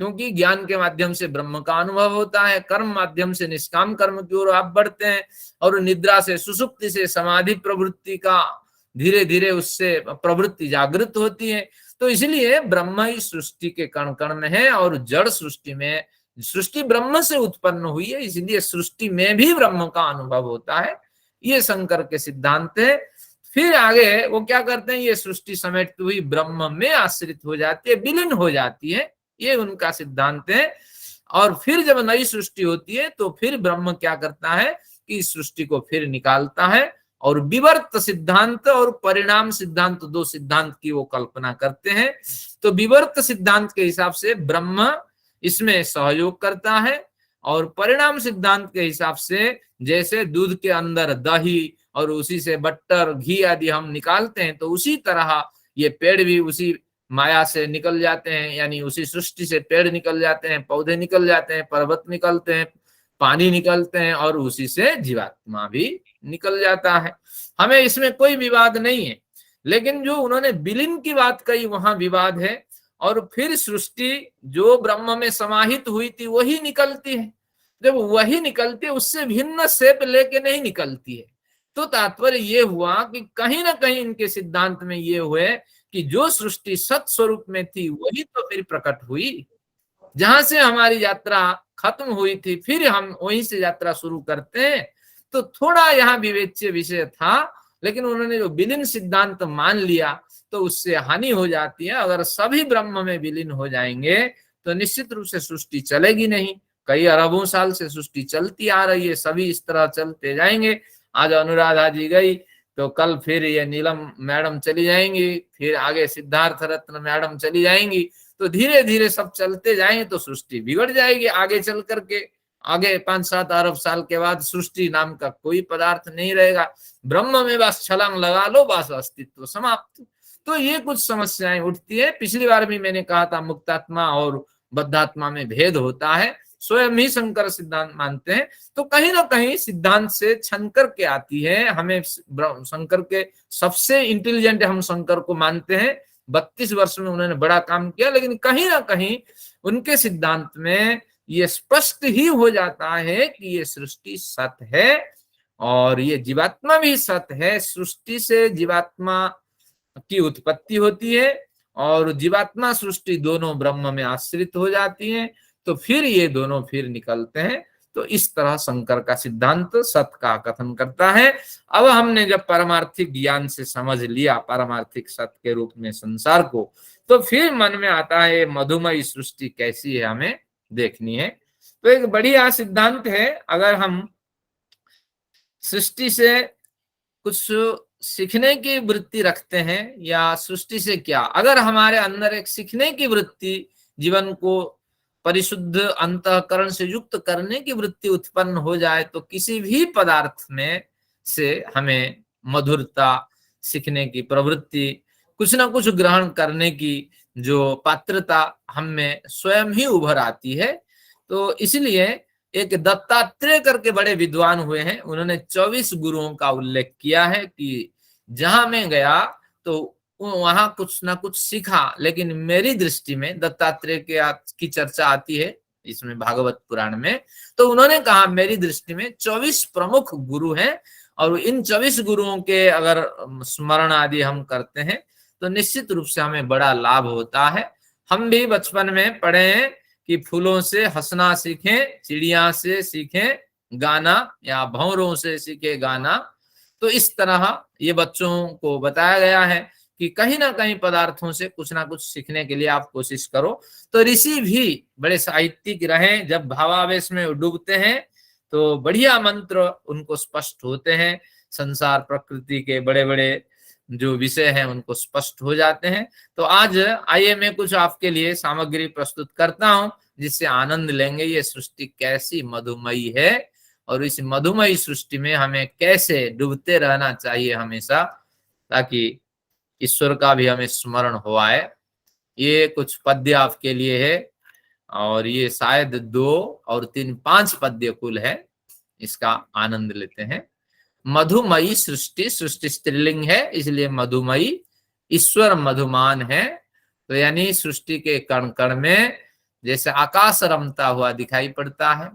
क्योंकि ज्ञान के माध्यम से ब्रह्म का अनुभव होता है, कर्म माध्यम से निष्काम कर्म की ओर आप बढ़ते हैं, और निद्रा से, सुसुप्ति से समाधि प्रवृत्ति का धीरे धीरे उससे प्रवृत्ति जागृत होती है। तो इसलिए ब्रह्म ही सृष्टि के कण कण में है, और जड़ सृष्टि में, सृष्टि ब्रह्म से उत्पन्न हुई है, इसलिए सृष्टि में भी ब्रह्म का अनुभव होता है। ये शंकर के सिद्धांत है। फिर आगे वो क्या करते हैं, ये सृष्टि समेटती हुई ब्रह्म में आश्रित हो जाती है, विलीन हो जाती है, ये उनका सिद्धांत है। और फिर जब नई सृष्टि होती है तो फिर ब्रह्म क्या करता है कि इस सृष्टि को फिर निकालता है, और विवर्त सिद्धांत और परिणाम सिद्धांत, दो सिद्धांत की वो कल्पना करते हैं। तो विवर्त सिद्धांत के हिसाब से ब्रह्म इसमें सहयोग करता है, और परिणाम सिद्धांत के हिसाब से जैसे दूध के अंदर दही और उसी से बटर, घी आदि हम निकालते हैं, तो उसी तरह ये पेड़ भी उसी माया से निकल जाते हैं, यानी उसी सृष्टि से पेड़ निकल जाते हैं, पौधे निकल जाते हैं, पर्वत निकलते हैं, पानी निकलते हैं, और उसी से जीवात्मा भी निकल जाता है। हमें इसमें कोई विवाद नहीं है, लेकिन जो उन्होंने विलीन की बात कही वहां विवाद है। और फिर सृष्टि जो ब्रह्म में समाहित हुई थी वही निकलती है, जब वही निकलती है उससे भिन्न शेप लेके नहीं निकलती है। तो तात्पर्य ये हुआ कि कहीं ना कहीं इनके सिद्धांत में ये हुए कि जो सृष्टि सत स्वरूप में थी वही तो फिर प्रकट हुई, जहां से हमारी यात्रा खत्म हुई थी फिर हम वहीं से यात्रा शुरू करते हैं। तो थोड़ा यहाँ विवेच्य विषय था, लेकिन उन्होंने जो विलीन सिद्धांत मान लिया तो उससे हानि हो जाती है। अगर सभी ब्रह्म में विलीन हो जाएंगे तो निश्चित रूप से सृष्टि चलेगी नहीं। कई अरबों साल से सृष्टि चलती आ रही है, सभी इस तरह चलते जाएंगे। आज अनुराधा जी गई तो कल फिर ये नीलम मैडम चली जाएंगी, फिर आगे सिद्धार्थ रत्न मैडम चली जाएंगी, तो धीरे धीरे सब चलते जाएंगे तो सृष्टि बिगड़ जाएगी आगे चल करके। आगे 5-7 अरब साल के बाद सृष्टि नाम का कोई पदार्थ नहीं रहेगा, ब्रह्म में बस छलांग लगा लो, बस अस्तित्व समाप्त। तो ये कुछ समस्याएं उठती है। पिछली बार भी मैंने कहा था मुक्तात्मा और बद्धात्मा में भेद होता है, स्वयं ही शंकर सिद्धांत मानते हैं। तो कहीं ना कहीं सिद्धांत से छन करके आती है। हमें शंकर के सबसे इंटेलिजेंट हम शंकर को मानते हैं, 32 वर्ष में उन्होंने बड़ा काम किया, लेकिन कहीं ना कहीं उनके सिद्धांत में ये स्पष्ट ही हो जाता है कि ये सृष्टि सत है और ये जीवात्मा भी सत है। सृष्टि से जीवात्मा की उत्पत्ति होती है और जीवात्मा सृष्टि दोनों ब्रह्म में आश्रित हो जाती हैं, तो फिर ये दोनों फिर निकलते हैं। तो इस तरह शंकर का सिद्धांत सत का कथन करता है। अब हमने जब पारमार्थिक ज्ञान से समझ लिया पारमार्थिक सत के रूप में संसार को, तो फिर मन में आता है मधुमयी सृष्टि कैसी है, हमें देखनी है। तो एक बढ़िया सिद्धांत है, अगर हम सृष्टि से कुछ सीखने की वृत्ति रखते हैं, या सृष्टि से क्या, अगर हमारे अंदर एक सीखने की वृत्ति, जीवन को परिशुद्ध अंतःकरण से युक्त करने की वृत्ति उत्पन्न हो जाए, तो किसी भी पदार्थ में से हमें मधुरता, सीखने की प्रवृत्ति, कुछ ना कुछ ग्रहण करने की जो पात्रता हम में स्वयं ही उभर आती है। तो इसलिए एक दत्तात्रेय करके बड़े विद्वान हुए हैं, उन्होंने 24 गुरुओं का उल्लेख किया है कि जहां मैं गया तो वहां कुछ ना कुछ सीखा। लेकिन मेरी दृष्टि में दत्तात्रेय की चर्चा आती है इसमें भागवत पुराण में, तो उन्होंने कहा मेरी दृष्टि में 24 प्रमुख गुरु हैं, और इन 24 गुरुओं के अगर स्मरण आदि हम करते हैं तो निश्चित रूप से हमें बड़ा लाभ होता है। हम भी बचपन में पढ़े हैं कि फूलों से हंसना सीखें, चिड़िया से सीखें गाना, या भंवरों से सीखे गाना। तो इस तरह ये बच्चों को बताया गया है कि कहीं ना कहीं पदार्थों से कुछ ना कुछ सीखने के लिए आप कोशिश करो। तो ऋषि भी बड़े साहित्यिक रहे, जब भावावेश में डूबते हैं तो बढ़िया मंत्र उनको स्पष्ट होते हैं, संसार प्रकृति के बड़े बड़े जो विषय हैं उनको स्पष्ट हो जाते हैं। तो आज आइए मैं कुछ आपके लिए सामग्री प्रस्तुत करता हूं जिससे आनंद लेंगे ये सृष्टि कैसी मधुमयी है और इस मधुमयी सृष्टि में हमें कैसे डूबते रहना चाहिए हमेशा, ताकि ईश्वर का भी हमें स्मरण हो आए। ये कुछ पद्य आपके लिए है और ये शायद 2 और 3 5 पद्य कुल है, इसका आनंद लेते हैं। मधुमयी सृष्टि, सृष्टि स्त्रीलिंग है इसलिए मधुमयी, ईश्वर मधुमान है। तो यानी सृष्टि के कण कण में जैसे आकाश रमता हुआ दिखाई पड़ता है,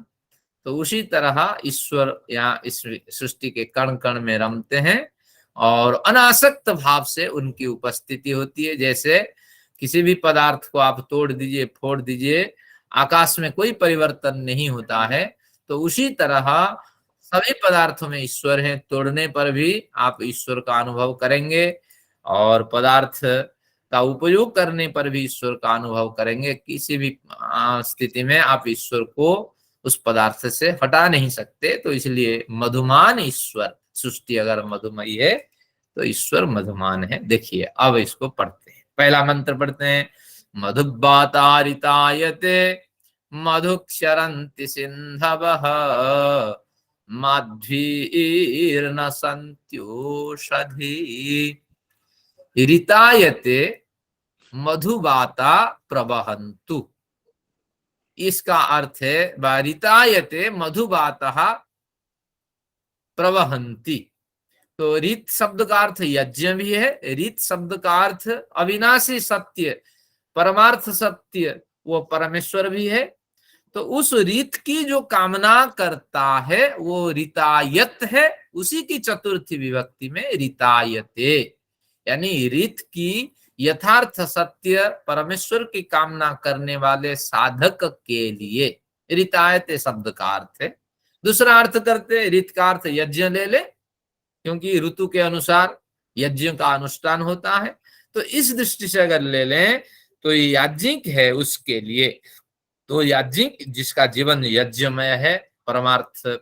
तो उसी तरह ईश्वर यहाँ इस सृष्टि के कण कण में रमते हैं और अनासक्त भाव से उनकी उपस्थिति होती है। जैसे किसी भी पदार्थ को आप तोड़ दीजिए, फोड़ दीजिए, आकाश में कोई परिवर्तन नहीं होता है, तो उसी तरह सभी पदार्थों में ईश्वर है। तोड़ने पर भी आप ईश्वर का अनुभव करेंगे और पदार्थ का उपयोग करने पर भी ईश्वर का अनुभव करेंगे। किसी भी स्थिति में आप ईश्वर को उस पदार्थ से हटा नहीं सकते। तो इसलिए मधुमान ईश्वर, सृष्टि अगर मधुमयी है तो ईश्वर मधुमान है। देखिए अब इसको पढ़ते हैं, पहला मंत्र पढ़ते हैं। मधुबातारितायते मधुक्षरन्ति सिन्धवः माध्वीर्न सन्त्योषधि ऋतायते मधुबाता प्रवहन्तु। इसका अर्थ है ऋतायते मधुबातः प्रवहन्ति। तो रीत शब्द का अर्थ यज्ञ भी है, रीत शब्द का अर्थ अविनाशी सत्य, परमार्थ सत्य, वो परमेश्वर भी है। तो उस रीत की जो कामना करता है वो ऋतायत है, उसी की चतुर्थी विभक्ति में ऋतायते, यानी रीत की यथार्थ सत्य परमेश्वर की कामना करने वाले साधक के लिए ऋतायते शब्द का अर्थ है। दूसरा अर्थ करते, रीत का अर्थ यज्ञ ले ले, क्योंकि ऋतु के अनुसार यज्ञ का अनुष्ठान होता है। तो इस दृष्टि से अगर ले लें तो ये याज्ञिक है उसके लिए। तो याज्ञिक जिसका जीवन यज्ञमय है, परमार्थ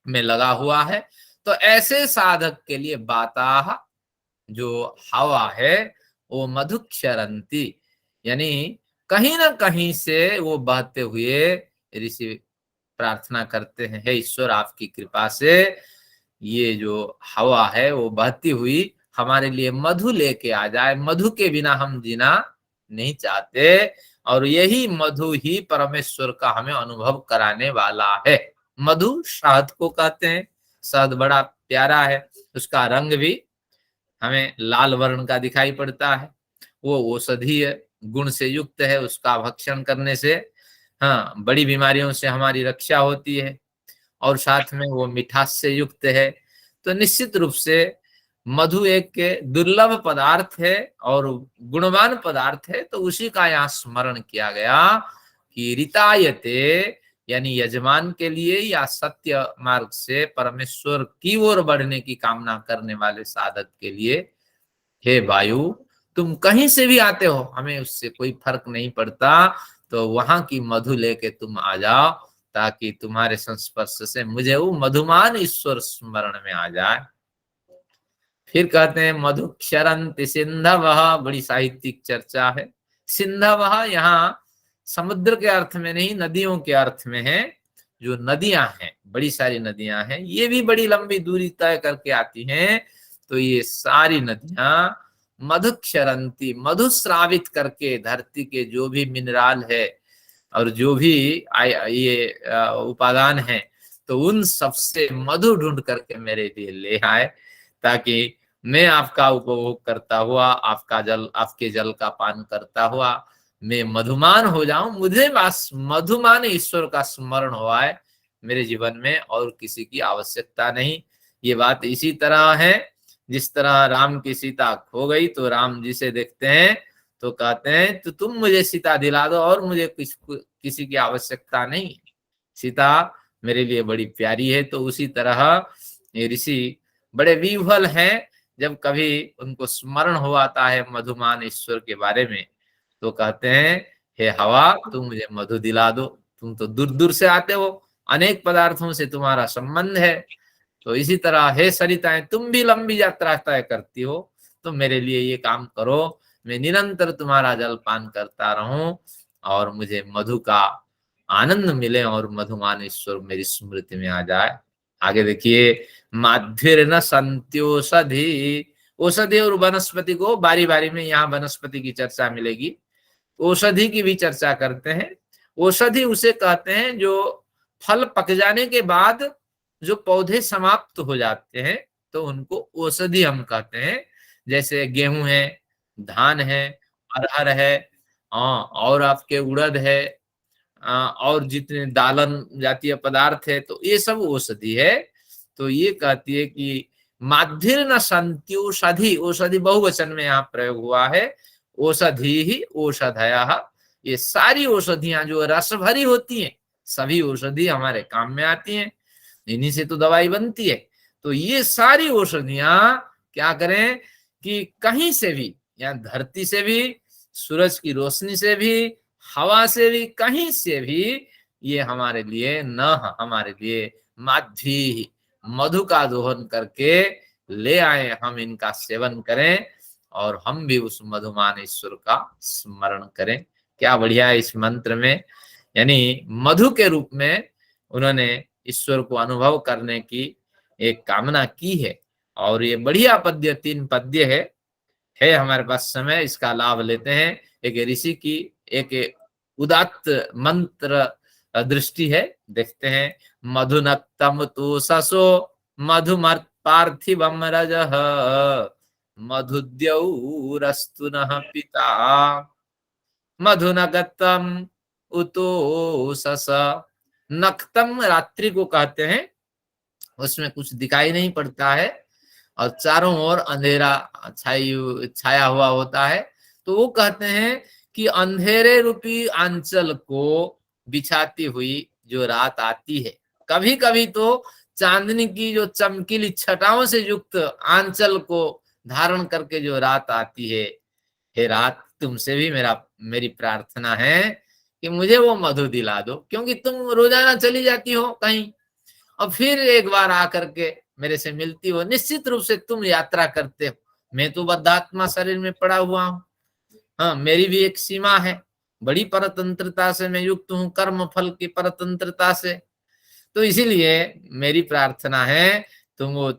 में लगा हुआ है, तो ऐसे साधक के लिए बाताह जो हवा है वो मधुक्षरंती, यानी कहीं ना कहीं से वो बहते हुए ऋषि प्रार्थना करते हैं, हे ईश्वर आपकी कृपा से ये जो हवा है वो बहती हुई हमारे लिए मधु लेके आ जाए। मधु के बिना हम जीना नहीं चाहते और यही मधु ही परमेश्वर का हमें अनुभव कराने वाला है। मधु शहद को कहते हैं, शहद बड़ा प्यारा है, उसका रंग भी हमें लाल वर्ण का दिखाई पड़ता है। वो औषधीय गुण से युक्त है, उसका भक्षण करने से हाँ बड़ी बीमारियों से हमारी रक्षा होती है और साथ में वो मिठास से युक्त है। तो निश्चित रूप से मधु एक दुर्लभ पदार्थ है और गुणवान पदार्थ है, तो उसी का यहाँ स्मरण किया गया कि ऋतायते, यानी यजमान के लिए या सत्य मार्ग से परमेश्वर की ओर बढ़ने की कामना करने वाले साधक के लिए, हे वायु तुम कहीं से भी आते हो, हमें उससे कोई फर्क नहीं पड़ता, तो वहां की मधु लेके तुम आ जाओ ताकि तुम्हारे संस्पर्श से मुझे वो मधुमान ईश्वर स्मरण में आ जाए। फिर कहते हैं मधुक्षरन्ति सिंधवः, बड़ी साहित्यिक चर्चा है। सिंधवः यहाँ समुद्र के अर्थ में नहीं, नदियों के अर्थ में है। जो नदियां हैं, बड़ी सारी नदियां हैं, ये भी बड़ी लंबी दूरी तय करके आती हैं, तो ये सारी नदियां मधुक्षरन्ति, मधु स्रावित करके धरती के जो भी मिनरल है और जो भी ये उपादान है, तो उन सबसे मधु ढूंढ करके मेरे लिए ले आए, ताकि मैं आपका उपभोग करता हुआ, आपका जल, आपके जल का पान करता हुआ मैं मधुमान हो जाऊं। मुझे बस मधुमान ईश्वर का स्मरण हो आए मेरे जीवन में, और किसी की आवश्यकता नहीं। ये बात इसी तरह है जिस तरह राम की सीता खो गई तो राम जी से देखते हैं तो कहते हैं तो तुम मुझे सीता दिला दो और मुझे किसी की आवश्यकता नहीं, सीता मेरे लिए बड़ी प्यारी है। तो उसी तरह ये ऋषि बड़े विह्वल हैं, जब कभी उनको स्मरण हो आता है मधुमान ईश्वर के बारे में तो कहते हैं हे हवा तुम मुझे मधु दिला दो, तुम तो दूर दूर से आते हो अनेक पदार्थों से तुम्हारा संबंध है। तो इसी तरह हे सरिताएं, तुम भी लंबी यात्रा तय करती हो, तो मेरे लिए ये काम करो, मैं निरंतर तुम्हारा जल पान करता रहूं और मुझे मधु का आनंद मिले और मधुमान ईश्वर मेरी स्मृति में आ जाए। आगे देखिए, माध्वीर न संत्योषधि, औषधि और वनस्पति को बारी बारी में यहाँ वनस्पति की चर्चा मिलेगी, औषधि की भी चर्चा करते हैं। औषधि उसे कहते हैं जो फल पक जाने के बाद जो पौधे समाप्त हो जाते हैं, तो उनको औषधि हम कहते हैं। जैसे गेहूं है, धान है, अरहर है, और आपके उड़द है, और जितने दालन जातीय पदार्थ है, तो ये सब औषधि है। तो ये कहती है कि माध्वीर न संत्योषधि, औषधि बहुवचन में यहाँ प्रयोग हुआ है, औषधि ही औषधयः, ये सारी औषधियां जो रस भरी होती हैं, सभी औषधि हमारे काम में आती हैं, इन्हीं से तो दवाई बनती है। तो ये सारी औषधियां क्या करें कि कहीं से भी, या धरती से भी, सूरज की रोशनी से भी, हवा से भी, कहीं से भी ये हमारे लिए न, हमारे लिए माध्वी मधु का दोहन करके ले आए, हम इनका सेवन करें और हम भी उस मधुमान ईश्वर का स्मरण करें। क्या बढ़िया है इस मंत्र में, यानी मधु के रूप में उन्होंने ईश्वर को अनुभव करने की एक कामना की है। और ये बढ़िया पद्य, 3 पद्य है हमारे पास समय, इसका लाभ लेते हैं। एक ऋषि की एक उदात्त मंत्र दृष्टि है, देखते हैं। मधुनक्तम तु ससो मधुमर्त पार्थिवम रजः, मधुद्यौरस्तु नः पिता, मधुनगतम उतो सस। नक्तम रात्रि को कहते हैं, उसमें कुछ दिखाई नहीं पड़ता है और चारों ओर अंधेरा छाया हुआ होता है। तो वो कहते हैं कि अंधेरे रूपी आंचल को बिछाती हुई जो रात आती है, कभी कभी तो चांदनी की जो चमकीली छटाओं से युक्त आंचल को धारण करके जो रात आती है, हे रात, तुमसे भी मेरी प्रार्थना है कि मुझे वो मधु दिला दो, क्योंकि तुम रोजाना चली जाती हो कहीं और फिर एक बार आकर के मेरे से मिलती हो। निश्चित रूप से तुम यात्रा करते हो, मैं तो बद्धात्मा शरीर में पड़ा हुआ हूँ। हाँ, मेरी भी एक सीमा है, बड़ी परतंत्रता से मैं युक्त हूँ, कर्म फल की परतंत्रता से। तो इसीलिए मेरी प्रार्थना है, तुम वो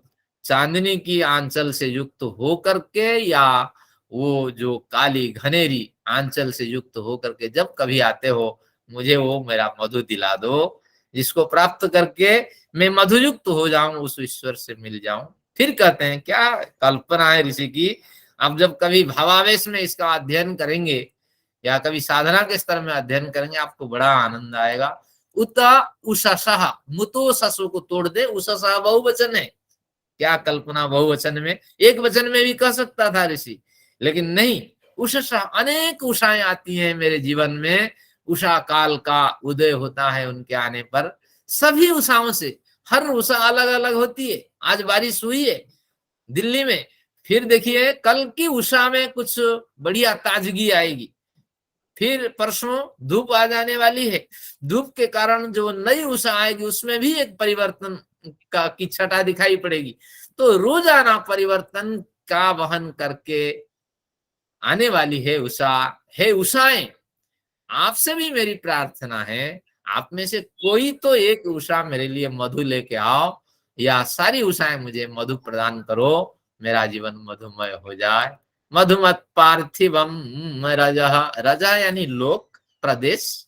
चांदनी की आंचल से युक्त हो करके, या वो जो काली घनेरी आंचल से युक्त हो करके जब कभी आते हो, मुझे वो मेरा मधु दिला दो, जिसको प्राप्त करके मैं मधुयुक्त हो जाऊं, उस ईश्वर से मिल जाऊं। फिर कहते हैं, क्या कल्पना है ऋषि की, आप जब कभी भावावेश में इसका अध्ययन करेंगे या कभी साधना के स्तर में अध्ययन करेंगे, आपको बड़ा आनंद आएगा। उता उषसः, मुतो ससो को तोड़ दे, उषसः बहुवचन है। क्या कल्पना बहुवचन में, एक वचन में भी कह सकता था ऋषि, लेकिन नहीं, उषसः, अनेक उषाएं आती हैं मेरे जीवन में, उषा काल का उदय होता है उनके आने पर। सभी उषाओं से, हर उषा अलग अलग होती है। आज बारिश हुई है दिल्ली में, फिर देखिए कल की उषा में कुछ बढ़िया ताजगी आएगी, फिर परसों धूप आ जाने वाली है, धूप के कारण जो नई उषा आएगी उसमें भी एक परिवर्तन की छटा दिखाई पड़ेगी। तो रोजाना परिवर्तन का वहन करके आने वाली है उषा। हे उषाएं, आपसे भी मेरी प्रार्थना है, आप में से कोई तो एक उषा मेरे लिए मधु लेके आओ, या सारी उषाएं मुझे मधु प्रदान करो, मेरा जीवन मधुमय हो जाए। मधुमत पार्थिवम रजः, रजा यानी लोक, प्रदेश।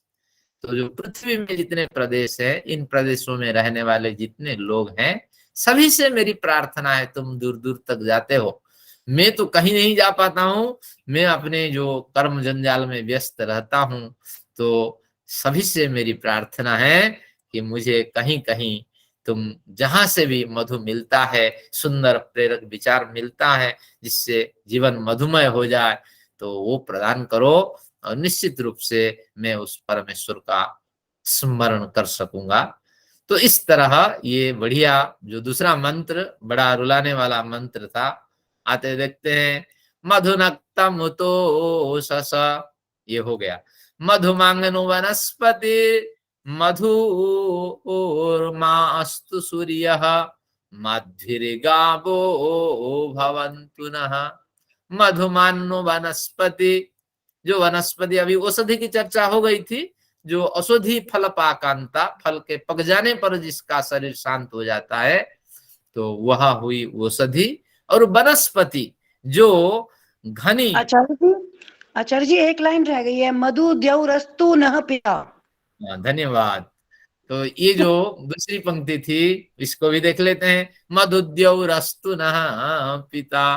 तो जो पृथ्वी में जितने प्रदेश है, इन प्रदेशों में रहने वाले जितने लोग हैं, सभी से मेरी प्रार्थना है, तुम दूर दूर तक जाते हो, मैं तो कहीं नहीं जा पाता हूँ, मैं अपने जो कर्म जंजाल में व्यस्त रहता हूँ। तो सभी से मेरी प्रार्थना है कि मुझे कहीं कहीं तुम जहां से भी मधु मिलता है, सुंदर प्रेरक विचार मिलता है, जिससे जीवन मधुमय हो जाए, तो वो प्रदान करो, और निश्चित रूप से मैं उस परमेश्वर का स्मरण कर सकूंगा। तो इस तरह ये बढ़िया जो दूसरा मंत्र, बड़ा रुलाने वाला मंत्र था, आते देखते हैं। मधुनक्तम तो सस, ये हो गया। मधुमांगनो वनस्पति मधु ओर्मास्तु सूर्यः मध्विर्गावो भवन्तु नः। मधुमान्नो वनस्पति, जो वनस्पति अभी औषधि की चर्चा हो गई थी, जो औषधि फल पाकांता, फल के पक जाने पर जिसका शरीर शांत हो जाता है, तो वह हुई औषधि। और वनस्पति जो घनी। आचार्य जी एक लाइन रह गई है, मधु द्यौरस्तु नः पिता। धन्यवाद। तो ये जो दूसरी पंक्ति थी इसको भी देख लेते हैं। मधुद्यौरस्तु नः पिता।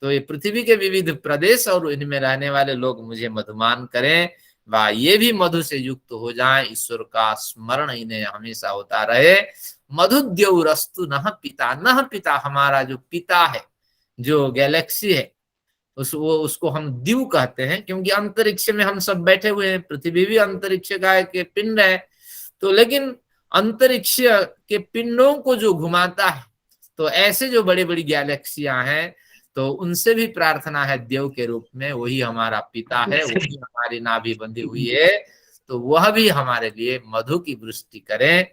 तो ये पृथ्वी के विविध प्रदेश और इनमें रहने वाले लोग मुझे मधुमान करें, व ये भी मधु से युक्त हो जाएं, ईश्वर का स्मरण इन्हें हमेशा होता रहे। मधुद्यौरस्तु नः पिता। नः पिता हमारा जो पिता है, जो गैलेक्सी है, उसको हम द्यू कहते हैं, क्योंकि अंतरिक्ष में हम सब बैठे हुए हैं। पृथ्वी भी अंतरिक्ष का एक पिंड है। तो लेकिन अंतरिक्ष के पिंडों को जो घुमाता है, तो ऐसे जो बड़ी बड़ी गैलेक्सियां हैं, तो उनसे भी प्रार्थना है देव के रूप में, वही हमारा पिता है, वही हमारी नाभि बंधी हुई है, तो वह भी हमारे लिए मधु की वृष्टि करें,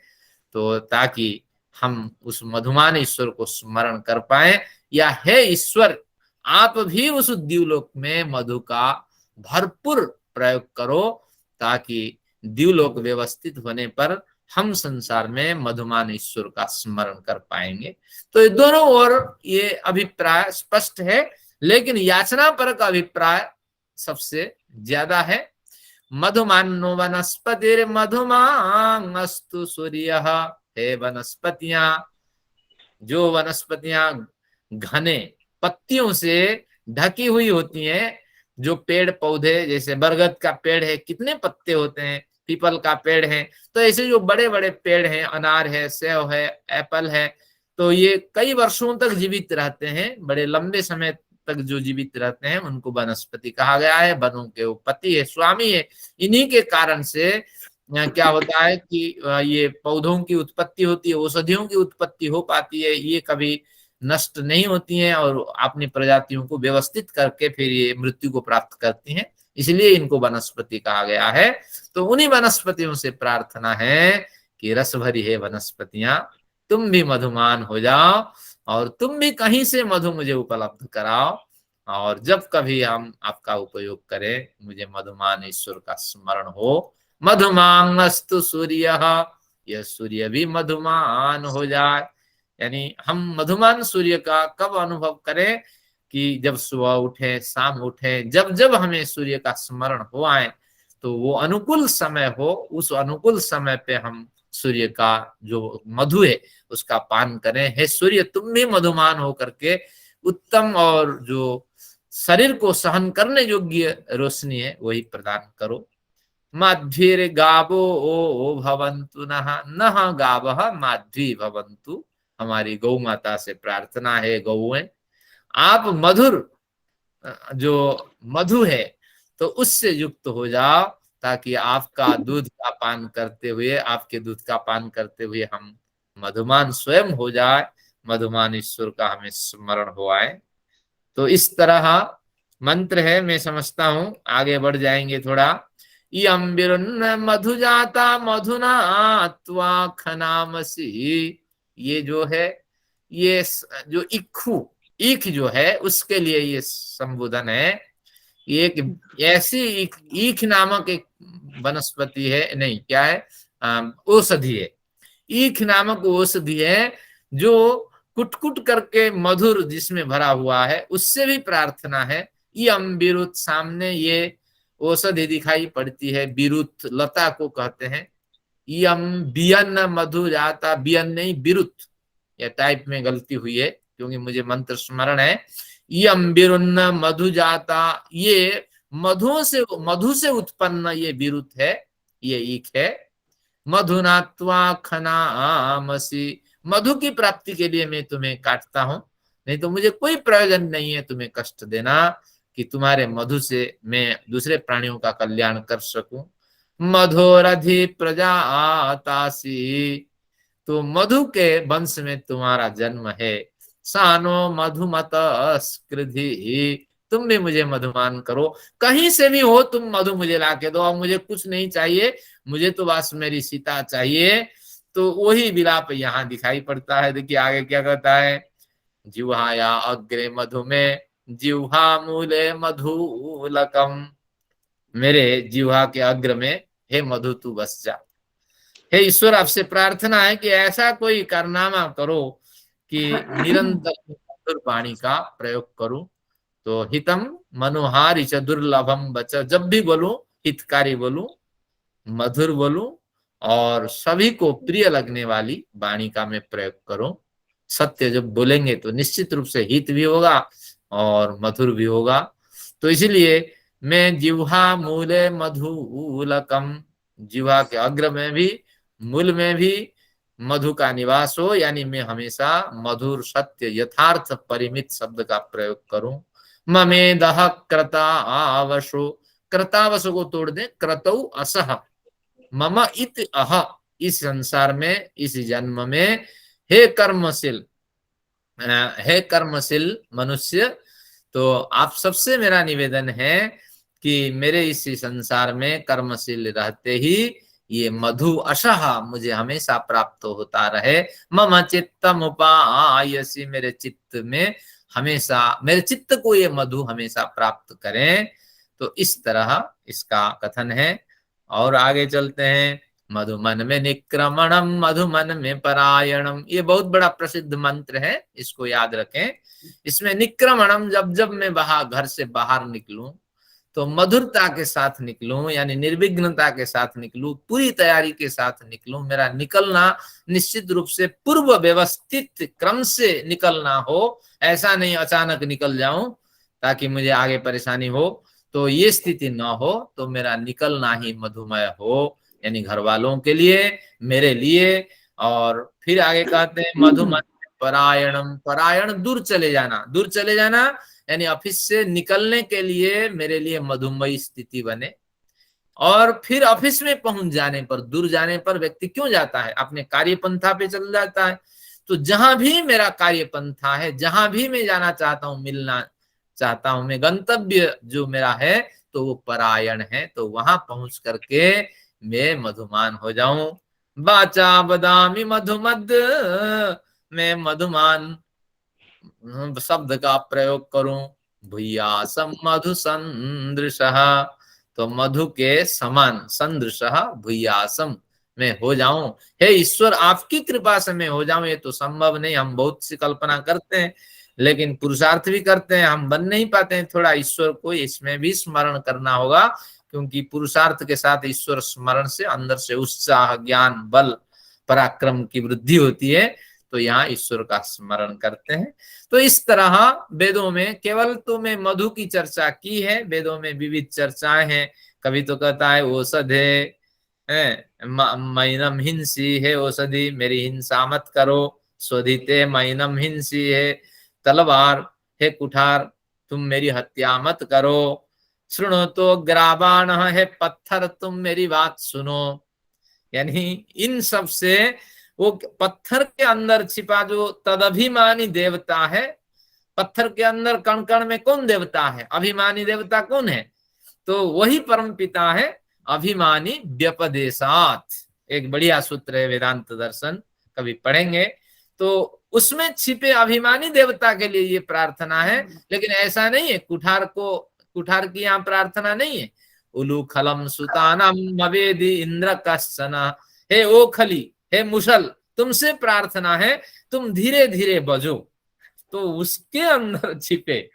तो ताकि हम उस मधुमान ईश्वर को स्मरण कर पाए। या हे ईश्वर, आप भी उस द्यूलोक में मधु का भरपूर प्रयोग करो, ताकि द्यूलोक व्यवस्थित होने पर हम संसार में मधुमान ईश्वर का स्मरण कर पाएंगे। तो ये दोनों ओर ये अभिप्राय स्पष्ट है, लेकिन याचना परक अभिप्राय सबसे ज्यादा है। मधुमानो वनस्पतिर मधुमांगस्तु सूर्यः। हे वनस्पतियां, जो वनस्पतियां घने पत्तियों से ढकी हुई होती हैं, जो पेड़ पौधे, जैसे बरगद का पेड़ है, कितने पत्ते होते हैं, पीपल का पेड़ है, तो ऐसे जो बड़े बड़े पेड़ हैं, अनार है, सेव है, एप्पल है, तो ये कई वर्षों तक जीवित रहते हैं, बड़े लंबे समय तक जो जीवित रहते हैं उनको वनस्पति कहा गया है। वनों के वो पति है, स्वामी है। इन्हीं के कारण से क्या होता है कि ये पौधों की उत्पत्ति होती है, औषधियों की उत्पत्ति हो पाती है, ये कभी नष्ट नहीं होती हैं और अपनी प्रजातियों को व्यवस्थित करके फिर ये मृत्यु को प्राप्त करती हैं, इसलिए इनको वनस्पति कहा गया है। तो उन्हीं वनस्पतियों से प्रार्थना है कि रस भरी है वनस्पतियां, तुम भी मधुमान हो जाओ और तुम भी कहीं से मधु मुझे उपलब्ध कराओ, और जब कभी हम आपका उपयोग करें मुझे मधुमान ईश्वर का स्मरण हो। मधुमांगस्तु सूर्य, यह सूर्य भी मधुमान हो जाए। यानी हम मधुमान सूर्य का कब अनुभव करें कि जब सुबह उठे, शाम उठे, जब जब हमें सूर्य का स्मरण हो आए, तो वो अनुकूल समय हो, उस अनुकूल समय पे हम सूर्य का जो मधु है उसका पान करें। हे सूर्य, तुम भी मधुमान हो करके उत्तम और जो शरीर को सहन करने योग्य रोशनी है वही प्रदान करो। माध्वीर गावो ओ भवन्तु नः, नः गावः माध्वी भवन्तु। हमारी गौ माता से प्रार्थना है, गौएं आप मधुर जो मधु है तो उससे युक्त हो जाओ, ताकि आपका दूध का पान करते हुए, आपके दूध का पान करते हुए हम मधुमान स्वयं हो जाए, मधुमान ईश्वर का हमें स्मरण हो आए। तो इस तरह मंत्र है, मैं समझता हूं आगे बढ़ जाएंगे थोड़ा। यम विरुन्न मधुजाता मधुना त्वा खनामसी। ये जो है, ये जो इक्खू, ईख जो है उसके लिए ये संबोधन है। ये एक ऐसी ईख नामक एक वनस्पति है, नहीं क्या है, औषधि है। ईख नामक औषधि है जो कुट करके मधुर जिसमें भरा हुआ है, उससे भी प्रार्थना है। यम विरुत, सामने ये औषधि दिखाई पड़ती है, विरुत लता को कहते हैं। यम बियन मधु जाता, बियन नहीं बिरुत, या टाइप में गलती हुई है क्योंकि मुझे मंत्र स्मरण है। यम बिरुन्न मधु जाता, ये मधु से उत्पन्न ये विरुत है, ये ईख है। मधुनात्वा खनामसी, मधु की प्राप्ति के लिए मैं तुम्हें काटता हूं, नहीं तो मुझे कोई प्रयोजन नहीं है तुम्हें कष्ट देना, कि तुम्हारे मधु से मैं दूसरे प्राणियों का कल्याण कर सकूं। मधुरधि प्रजा आतासी, तो मधु के वंश में तुम्हारा जन्म है। सानो मधुमत स्कृधि, तुम भी मुझे मधुमान करो, कहीं से भी हो तुम मधु मुझे ला के दो, अब मुझे कुछ नहीं चाहिए, मुझे तो बस मेरी सीता चाहिए। तो वही विलाप यहाँ दिखाई पड़ता है। देखिए आगे क्या कहता है, जिह्वाया अग्रे मधु में जिह्वा मूले मधुलकम, मेरे जिह्वा के अग्र में हे मधु तू बस जा। हे ईश्वर आपसे प्रार्थना है कि ऐसा कोई कारनामा करो कि निरंतर मधुर वाणी का प्रयोग करूं। तो हितम मनोहारी च दुर्लभम बच, जब भी बोलूं हितकारी बोलूं, मधुर बोलूं, और सभी को प्रिय लगने वाली वाणी का मैं प्रयोग करूं। सत्य जब बोलेंगे तो निश्चित रूप से हित भी होगा और मधुर भी होगा। तो इसीलिए मैं जिह्वा मूले मधुलकम, जिह्वा के अग्र में भी मूल में भी मधु का निवास हो, यानी मैं हमेशा मधुर सत्य यथार्थ परिमित शब्द का प्रयोग करूं। ममेदह क्रता आवशो, क्रतावश को तोड़ दे, क्रतौ असह, मम इत अह, इस संसार में इस जन्म में हे कर्मशील, हे कर्मशील मनुष्य, तो आप सबसे मेरा निवेदन है कि मेरे इस संसार में कर्मशील रहते ही ये मधु अशः मुझे हमेशा प्राप्त होता रहे। मम चित्तम उपायसी, मेरे चित्त में हमेशा, मेरे चित्त को ये मधु हमेशा प्राप्त करें। तो इस तरह इसका कथन है। और आगे चलते हैं, मधुमन में निक्रमणम मधुमन में परायणम, ये बहुत बड़ा प्रसिद्ध मंत्र है, इसको याद रखें। इसमें निक्रमणम, जब जब मैं घर से बाहर निकलूं तो मधुरता के साथ निकलूं, यानी निर्विघ्नता के साथ निकलूं, पूरी तैयारी के साथ निकलूं। मेरा निकलना निश्चित रूप से पूर्व व्यवस्थित क्रम से निकलना हो, ऐसा नहीं अचानक निकल जाऊं ताकि मुझे आगे परेशानी हो। तो ये स्थिति न हो, तो मेरा निकलना ही मधुमय हो, यानी घर वालों के लिए, मेरे लिए। और फिर आगे कहते हैं मधुमय परायणम, परायण दूर चले जाना, दूर चले जाना यानी ऑफिस से निकलने के लिए मेरे लिए मधुमयी स्थिति बने। और फिर ऑफिस में पहुंच जाने पर, दूर जाने पर व्यक्ति क्यों जाता है, अपने कार्यपंथा पे चल जाता है। तो जहां भी मेरा कार्यपंथा है, जहां भी मैं जाना चाहता हूं, मिलना चाहता हूं, मैं गंतव्य जो मेरा है तो वो परायण है, तो वहां पहुंच करके मैं मधुमान हो जाऊं। बाचा बदामी मधुमद, मैं मधुमान शब्द का प्रयोग करूं। भूयासम मधु संदृशः, तो मधु के समान, संदृशः भूयासम, मैं हो जाऊं। हे ईश्वर आपकी कृपा से मैं हो जाऊं, ये तो संभव नहीं, हम बहुत सी कल्पना करते हैं लेकिन पुरुषार्थ भी करते हैं, हम बन नहीं पाते हैं। थोड़ा ईश्वर को इसमें भी स्मरण करना होगा, क्योंकि पुरुषार्थ के साथ ईश्वर स्मरण से अंदर से उत्साह, ज्ञान, बल, पराक्रम की वृद्धि होती है। तो यहाँ ईश्वर का स्मरण करते हैं। तो इस तरह वेदों में केवल तो मैं मधु की चर्चा की है, वेदों में विविध चर्चाएं हैं। कभी तो कहता है औषधे मैनम हिंसी, है औषधि मेरी हिंसा मत करो। स्वधिते मैनम हिंसी, है तलवार, हे कुठार तुम मेरी हत्या मत करो। सुनो तो ग्राबाण, है पत्थर तुम मेरी बात सुनो। यानी इन सब से वो पत्थर के अंदर छिपा जो तदभिमानी देवता है, पत्थर के अंदर कण कण में कौन देवता है, अभिमानी देवता कौन है, तो वही परम पिता है, अभिमानी व्यपदेशात। एक बढ़िया सूत्र है वेदांत दर्शन, कभी पढ़ेंगे तो उसमें छिपे अभिमानी देवता के लिए ये प्रार्थना है। लेकिन ऐसा नहीं है, कुठार की यहाँ प्रार्थना नहीं है। उलूखलम सुतानम मवेदी इंद्र कशन, हे ओखली, हे मुसल, तुमसे प्रार्थना है, तुम धीरे धीरे बजो। तो उसके अंदर छिपे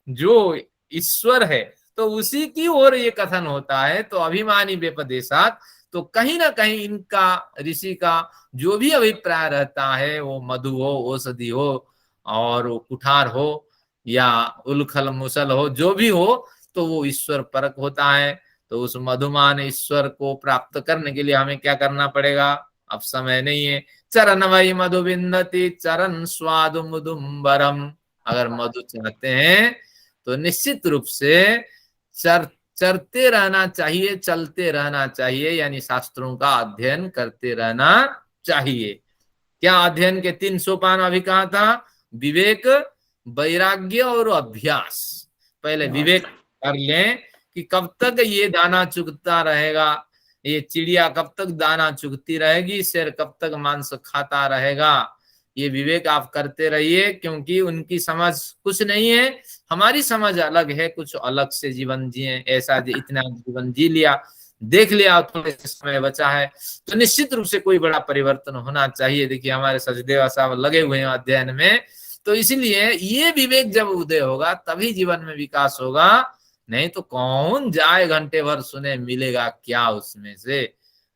जो ईश्वर है, तो उसी की ओर ये कथन होता है। तो अभिमानी व्यपदेशात, तो कहीं ना कहीं इनका, ऋषि का जो भी अभिप्राय रहता है, वो मधु हो, औषधि हो, और वो कुठार हो या उलखल मुसल हो, जो भी हो, तो वो ईश्वर परक होता है। तो उस मधुमान ईश्वर को प्राप्त करने के लिए हमें क्या करना पड़ेगा, अब समय नहीं है। चरण वही मधु बिंदती चरण स्वादु मुदुम्बरम, अगर मधु चाहते हैं तो निश्चित रूप से चरते रहना चाहिए, चलते रहना चाहिए, यानी शास्त्रों का अध्ययन करते रहना चाहिए। क्या अध्ययन के 3 सोपान अभी कहा था, विवेक, वैराग्य और अभ्यास। पहले विवेक कर लें कि कब तक ये दाना चुगता रहेगा, ये चिड़िया कब तक दाना चुगती रहेगी, शेर कब तक मांस खाता रहेगा। ये विवेक आप करते रहिए, क्योंकि उनकी समझ कुछ नहीं है, हमारी समझ अलग है, कुछ अलग से जीवन जिए, ऐसा इतना जीवन जी लिया, देख लिया, थोड़े से समय बचा है, तो निश्चित रूप से कोई बड़ा परिवर्तन होना चाहिए। देखिए हमारे सचदेवा साहब लगे हुए हैं अध्ययन में, तो इसीलिए ये विवेक जब उदय होगा तभी जीवन में विकास होगा, नहीं तो कौन जाए घंटे भर सुने, मिलेगा क्या उसमें से,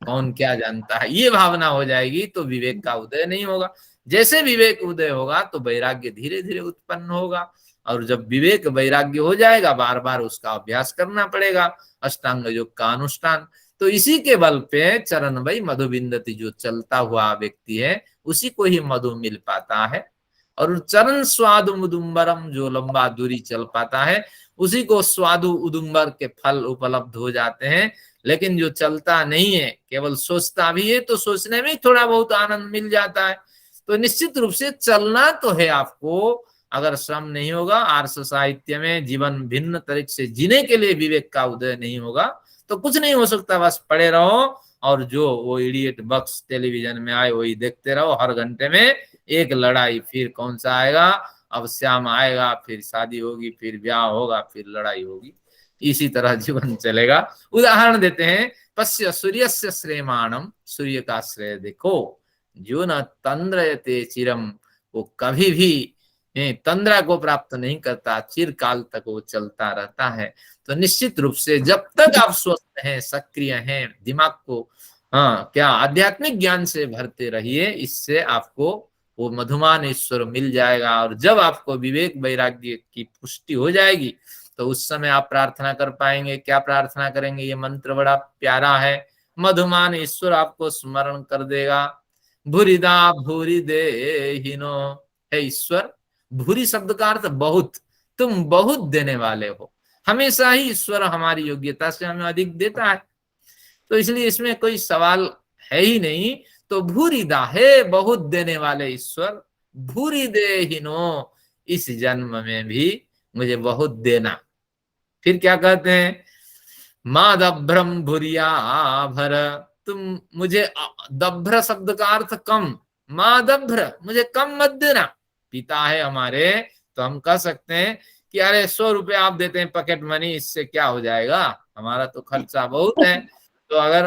कौन क्या जानता है, ये भावना हो जाएगी तो विवेक का उदय नहीं होगा। जैसे विवेक उदय होगा तो वैराग्य धीरे धीरे उत्पन्न होगा, और जब विवेक वैराग्य हो जाएगा बार बार उसका अभ्यास करना पड़ेगा, अष्टांग योग का अनुष्ठान। तो इसी के बल पे चरण भाई मधुबिंदति, जो चलता हुआ व्यक्ति है उसी को ही मधु मिल पाता है, और चरण स्वादु मुदुम्बरम, जो लंबा दूरी चल पाता है उसी को स्वादु उदुम्बर के फल उपलब्ध हो जाते हैं। लेकिन जो चलता नहीं है, केवल सोचता भी है, तो सोचने में थोड़ा बहुत आनंद मिल जाता है। तो निश्चित रूप से चलना तो है आपको, अगर श्रम नहीं होगा, आर्ष साहित्य में जीवन भिन्न तरीके से जीने के लिए विवेक का उदय नहीं होगा तो कुछ नहीं हो सकता, बस पड़े रहो और जो वो इडियट बक्स टेलीविजन में आए वही देखते रहो, हर घंटे में एक लड़ाई, फिर कौन सा आएगा, अब श्याम आएगा, फिर शादी होगी, फिर ब्याह होगा, फिर लड़ाई होगी, इसी तरह जीवन चलेगा। उदाहरण देते हैं, पश्य सूर्यस्य श्रेयमाणम, सूर्य का श्रेय देखो, जो न तंद्रयते चिरम, वो कभी भी तंद्रा को प्राप्त नहीं करता, चिरकाल तक वो चलता रहता है। तो निश्चित रूप से जब तक आप स्वस्थ हैं, सक्रिय हैं, दिमाग को क्या आध्यात्मिक ज्ञान से भरते रहिए, इससे आपको वो मधुमान ईश्वर मिल जाएगा। और जब आपको विवेक वैराग्य की पुष्टि हो जाएगी तो उस समय आप प्रार्थना कर पाएंगे। क्या प्रार्थना करेंगे? ये मंत्र बड़ा प्यारा है, मधुमान ईश्वर आपको स्मरण कर देगा। भूरिदा भूरि देहिनो, हे ईश्वर, भूरी शब्द का अर्थ बहुत, तुम बहुत देने वाले हो, हमेशा ही ईश्वर हमारी योग्यता से हमें अधिक देता है, तो इसलिए इसमें कोई सवाल है ही नहीं। तो भूरिदा है, बहुत देने वाले ईश्वर, भूरि देहिनो, इस जन्म में भी मुझे बहुत देना। फिर क्या कहते हैं? मादभ्रम भूरिया भर, तुम मुझे, दभ्र शब्द का अर्थ कम, मादभ्र, मुझे कम मत देना। पिता है हमारे तो हम कह सकते हैं कि अरे 100 रुपए आप देते हैं पॉकेट मनी, इससे क्या हो जाएगा, हमारा तो खर्चा बहुत है। तो अगर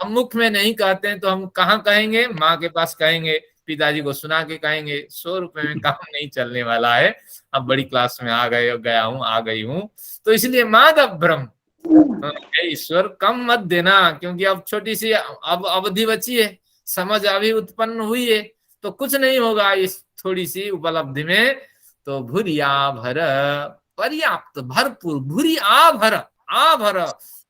हम मुख में नहीं कहते हैं तो हम कहाँ कहेंगे? माँ के पास कहेंगे, पिताजी को सुना के कहेंगे। 100 रुपए में काम नहीं चलने वाला है, अब बड़ी क्लास में आ गई हूँ, तो इसलिए मादभ्रम, ईश्वर कम मत देना, क्योंकि अब छोटी सी अब अवधि बची है, समझ अभी उत्पन्न हुई है, तो कुछ नहीं होगा इस थोड़ी सी उपलब्धि में। तो भूरिया भर, पर्याप्त, भरपूर, भूरी आभर, आभर,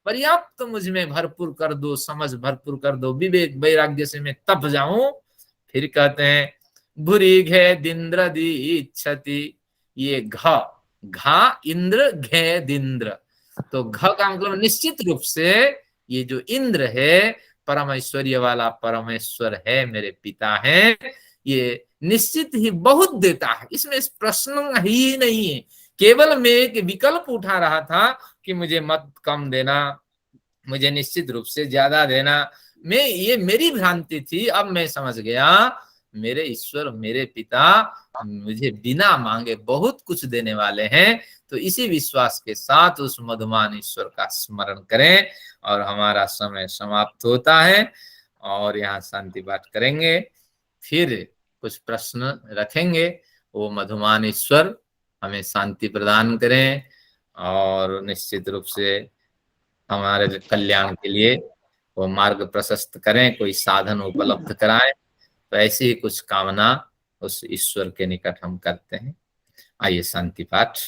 पर्याप्त मुझ में भरपूर कर दो, समझ भरपूर कर दो, विवेक वैराग्य से मैं तप जाऊं। फिर कहते हैं भूरी घे दिंद्र दीक्षति, ये घा इंद्र, घे दिंद्र, तो घ का मतलब निश्चित रूप से ये जो इंद्र है, परम ऐश्वर्य वाला परमेश्वर है, मेरे पिता हैं, ये निश्चित ही बहुत देता है, इसमें प्रश्न ही नहीं है। केवल मैं एक विकल्प उठा रहा था कि मुझे मत कम देना, मुझे निश्चित रूप से ज्यादा देना, मैं, ये मेरी भ्रांति थी। अब मैं समझ गया, मेरे ईश्वर, मेरे पिता मुझे बिना मांगे बहुत कुछ देने वाले हैं। तो इसी विश्वास के साथ उस मधुमान ईश्वर का स्मरण करें। और हमारा समय समाप्त होता है, और यहाँ शांति पाठ करेंगे, फिर कुछ प्रश्न रखेंगे। वो मधुमान ईश्वर हमें शांति प्रदान करें और निश्चित रूप से हमारे कल्याण के लिए वो मार्ग प्रशस्त करें, कोई साधन उपलब्ध कराएं। तो ऐसी ही कुछ कामना उस ईश्वर के निकट हम करते हैं। आइए शांति पाठ।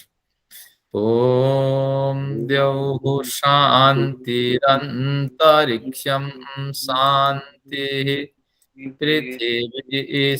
ओम द्यौः शान्तिरन्तरिक्षं शान्तिः, पृथिवी